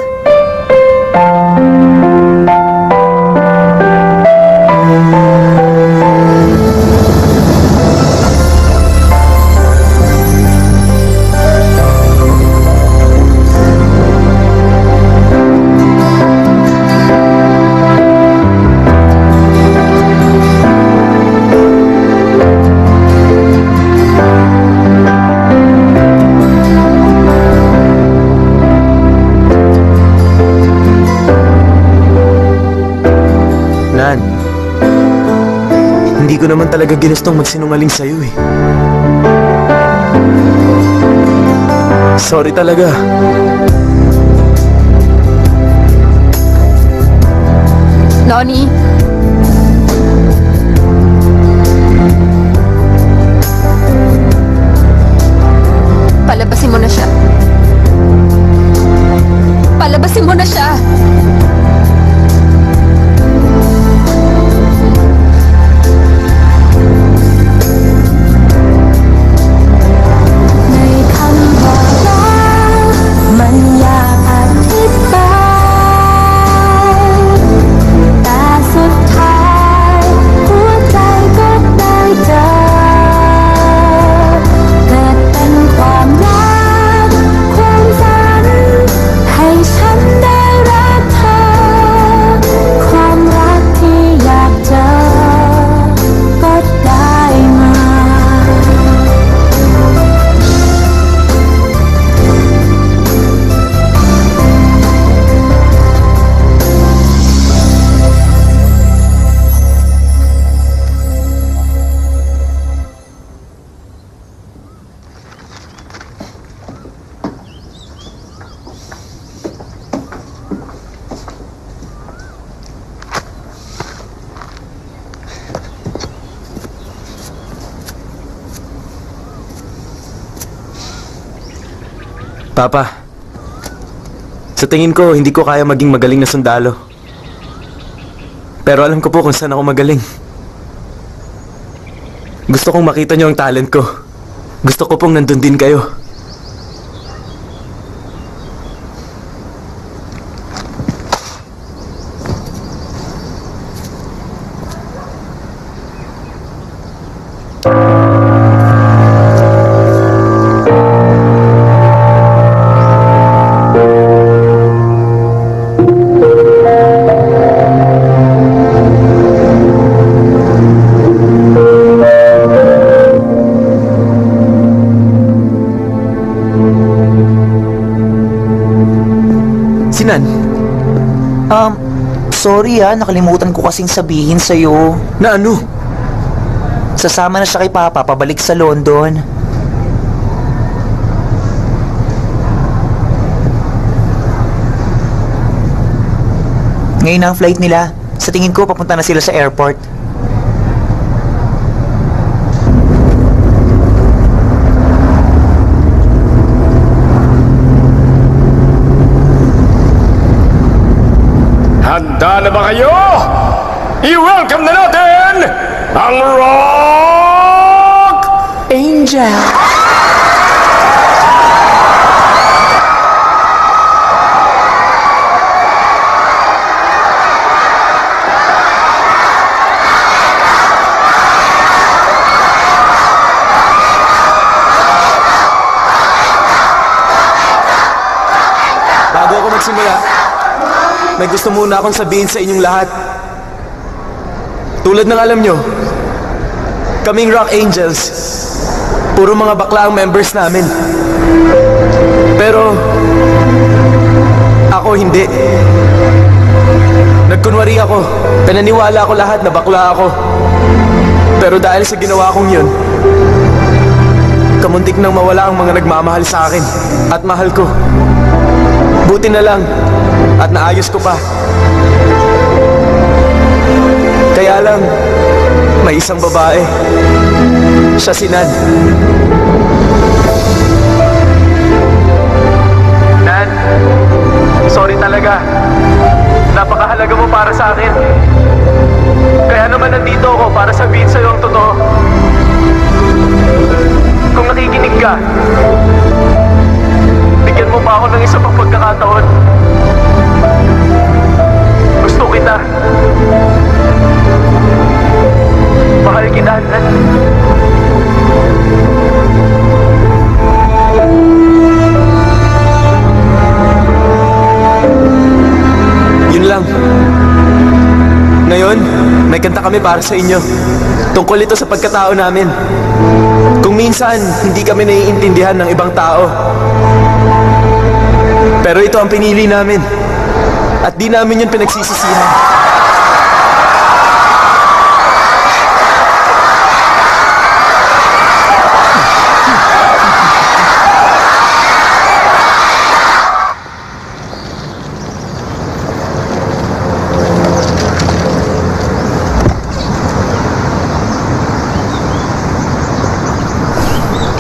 Nan, hindi ko naman talaga ginustong magsinungaling sa'yo eh. Sorry talaga. Noni. Palabasin mo na siya. Palabasin mo na siya. Papa, sa tingin ko, hindi ko kaya maging magaling na sundalo. Pero alam ko po kung saan ako magaling. Gusto kong makita niyo ang talent ko. Gusto ko pong nandun din kayo. Sinan, Sorry nakalimutan ko kasing sabihin sa'yo. na ano? Sasama na siya kay Papa pabalik sa London. Ngayon na ang flight nila. Sa tingin ko, papunta na sila sa airport. Handa na ba kayo? I-welcome na natin ang Rock Angel! Bago ako magsimula, may gusto muna akong sabihin sa inyong lahat. Tulad ng alam nyo, kaming Rock Angels, puro mga bakla ang members namin. Pero, ako hindi. Nagkunwari ako, pinaniwala ako lahat na bakla ako. Pero dahil sa ginawa kong yun, kamuntik nang mawala ang mga nagmamahal sa akin at mahal ko. Buti na lang at naayos ko pa. Kaya lang, may isang babae. Siya si Nan. Nan, Nan. Sorry talaga. Napakahalaga mo para sa akin. Kaya naman nandito ako para sabihin sa'yo ang totoo. Kung nakikinig ka, bigyan mo pa ako ng isa pang pagkakataon. Gusto kita. Mahal kita, Nan. Yun lang. Ngayon, may kanta kami para sa inyo. Tungkol ito sa pagkatao namin. Kung minsan, hindi kami naiintindihan ng ibang tao. Pero ito ang pinili namin. At di namin yun pinagsisisihan.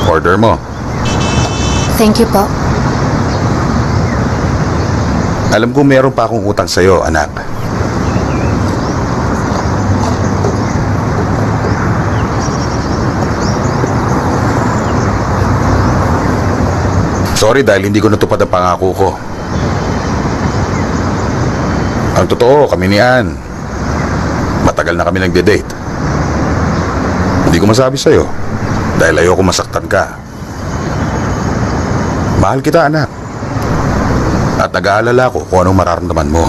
Order mo. Thank you po. Alam ko meron pa akong utang sa'yo, anak. Sorry dahil hindi ko natupad ang pangako ko. Ang totoo, kami ni Ann, matagal na kami nagde-date. Hindi ko masabi sa'yo dahil ayoko masaktan ka. Mahal kita, anak. At nag-aalala ko kung anong mararamdaman mo.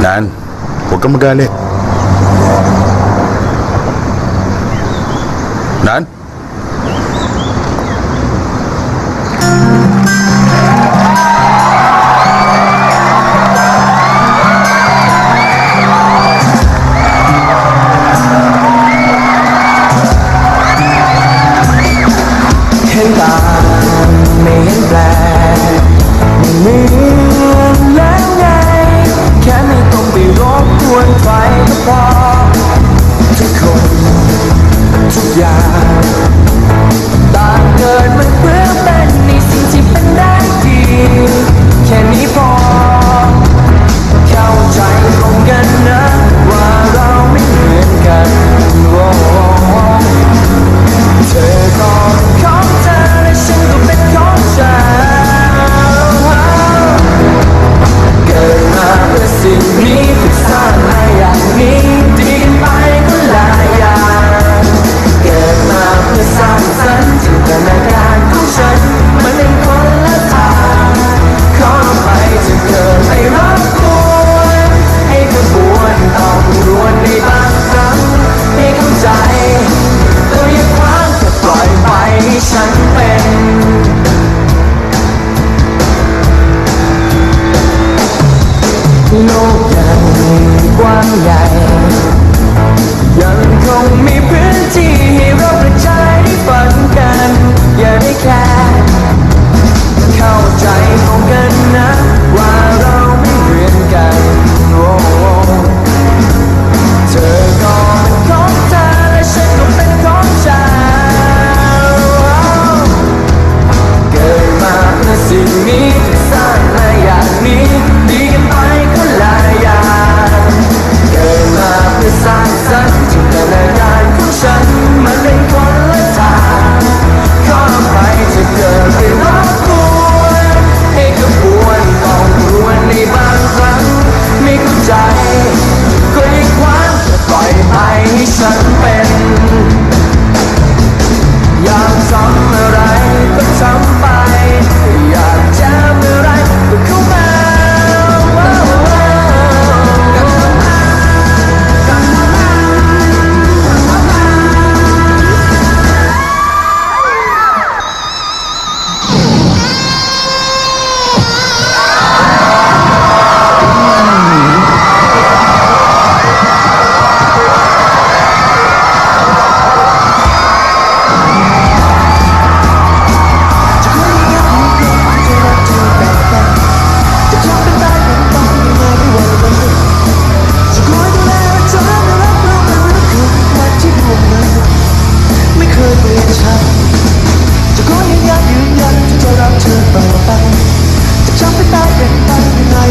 Nan, huwag kang magalit. Nan?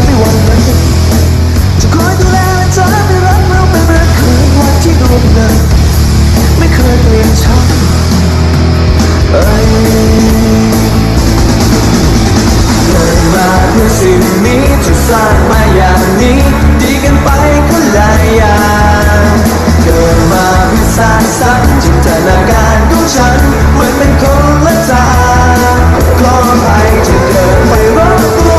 ไม่หวั่นไหวจะคอยดูแลและเธอไม่รักเราไม่เหมือนเคยวันที่ร่วมเดินไม่เคยเปลี่ยนช่องเกิดมาเพื่อสิ่งนี้จะสร้างมาอย่างนี้ดีกันไปคนละอย่างเกิดมาเพื่อสร้างสรรค์จินตนาการของฉันมันเป็นคนละทางขออภัยจะเกิดไปรบกว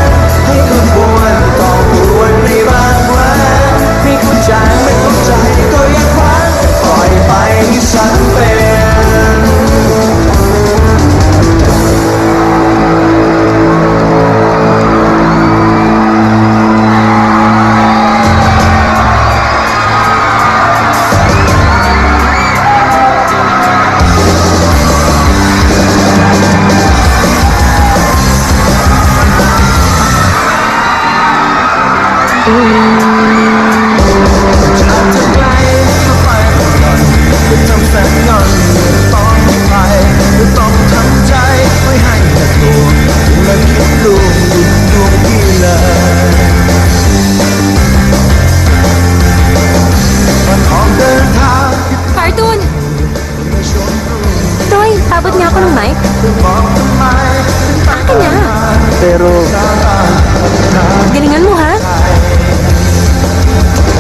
นให้คนบวนต้องปวดในบางวันให้เข้าใจไม่เข้าใจก็ยังฟังปล่อยไปให้ฉันเป็น Cartoon! Troy, tabot niya ako ng mic. Akin na. Pero Galingan mo, ha?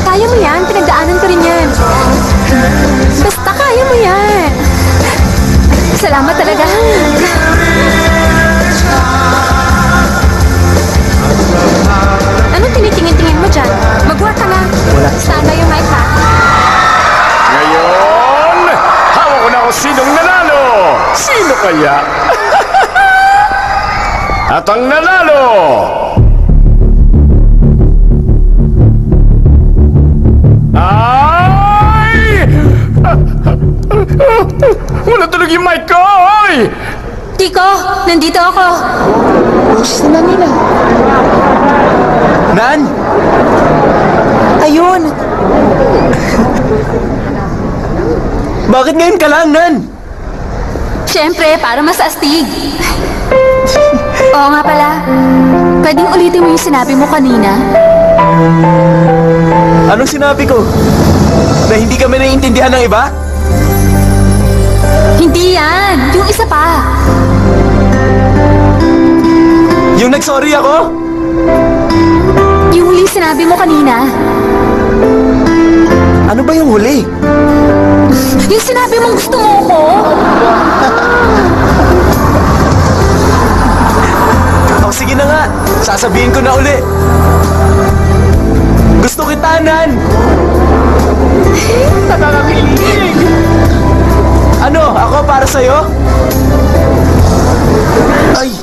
Kaya mo yan. Pinagdaanan ko rin yan. Basta kaya mo yan. Salamat talaga. Anong tinitingin-tingin mo dyan? Mag-work ka na. Stand by yung mic, ha? Ngayon, hawak ko na kung sinong nanalo! Sino kaya? At ang nanalo! Ay! Wala tulog yung mic ko! Oy! Tiko, nandito ako. Boses na nila. Nan! Ayun. Bakit ngayon ka lang, Nan? Siyempre, para mas astig. Oo nga pala. Pwedeng ulitin mo yung sinabi mo kanina? Anong sinabi ko? Na hindi kami naiintindihan ng iba? Hindi yan. Yung isa pa. Yung nag-sorry ako? Yung huli sinabi mo kanina. Ano ba yung huli? Yung sinabi mong gusto mo ko. O sige na nga, sasabihin ko na uli. Gusto kita, Nan! Nakakakilig! Ano, ako para sa'yo? Ay!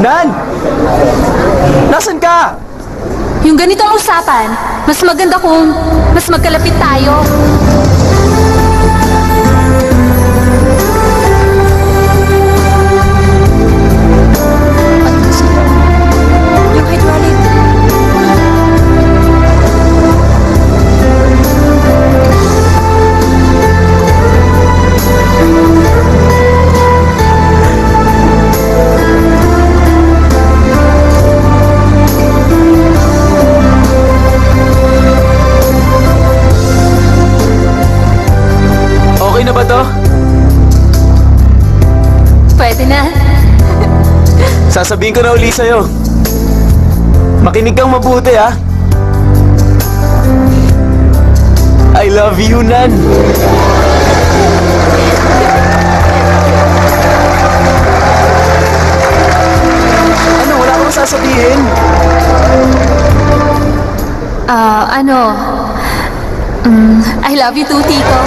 Nan! Nasaan ka? Yung ganito ang usapan, mas maganda kung mas magkalapit tayo. Yung hydraulic. Okay na ba to? Pwede na. Sasabihin ko na uli sa'yo. Makinig kang mabuti, ha? I love you, Nan! Ano, wala akong sasabihin? I love you too, Tito.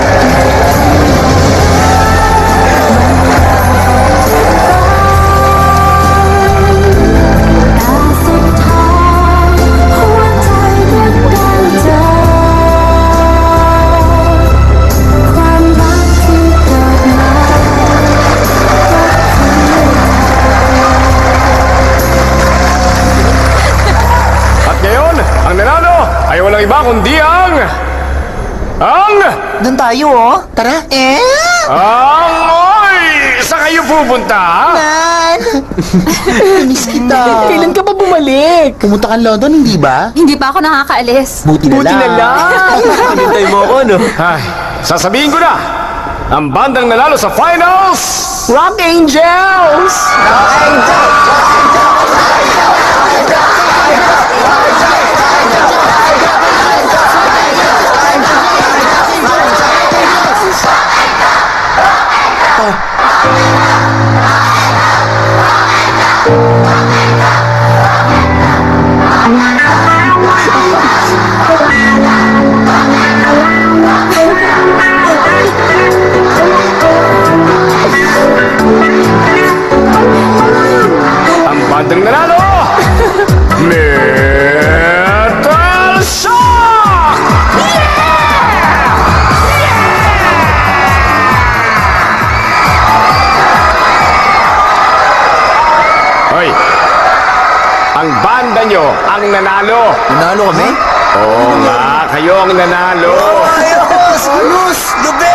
At ngayon, ang nanalo ay walang iba kundi ang... Doon tayo, oh. Tara. Oy! Saan kayo pupunta? Nan! Miss kita. Kailan ka ba bumalik? bumalik. Pumunta ka London, hindi ba? Hindi pa ako nakakaalis. Buti na lang. Hinintay mo ako, no? Ay, sasabihin ko na, ang bandang nanalo sa finals, Rock Angels! Ang bandang nanalo, Metal Shock! Hoy! Ang banda nyo ang nanalo! Nanalo kami? Oo nga, kayo ang nanalo! Ayos! Ayos! Gabi!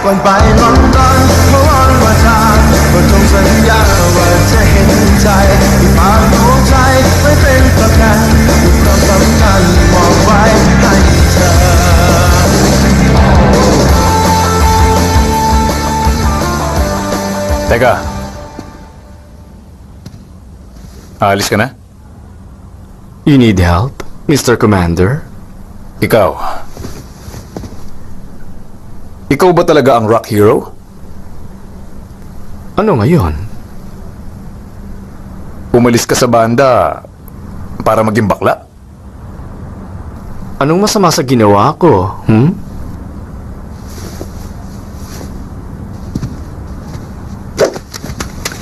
วันไปลอนดอนเพราะวันว่าทางว่าจงสัญญาว่าจะเห็นใจที่ฝากดวงใจไว้เป็นประกันความสำคัญมอบไว้ให้เธอ Teka. Aalis ka na? You need help, Mr. Commander? Ikaw. Ikaw ba talaga ang rock hero? Ano ngayon? Umalis ka sa banda para maging bakla? Anong masama sa ginawa ko?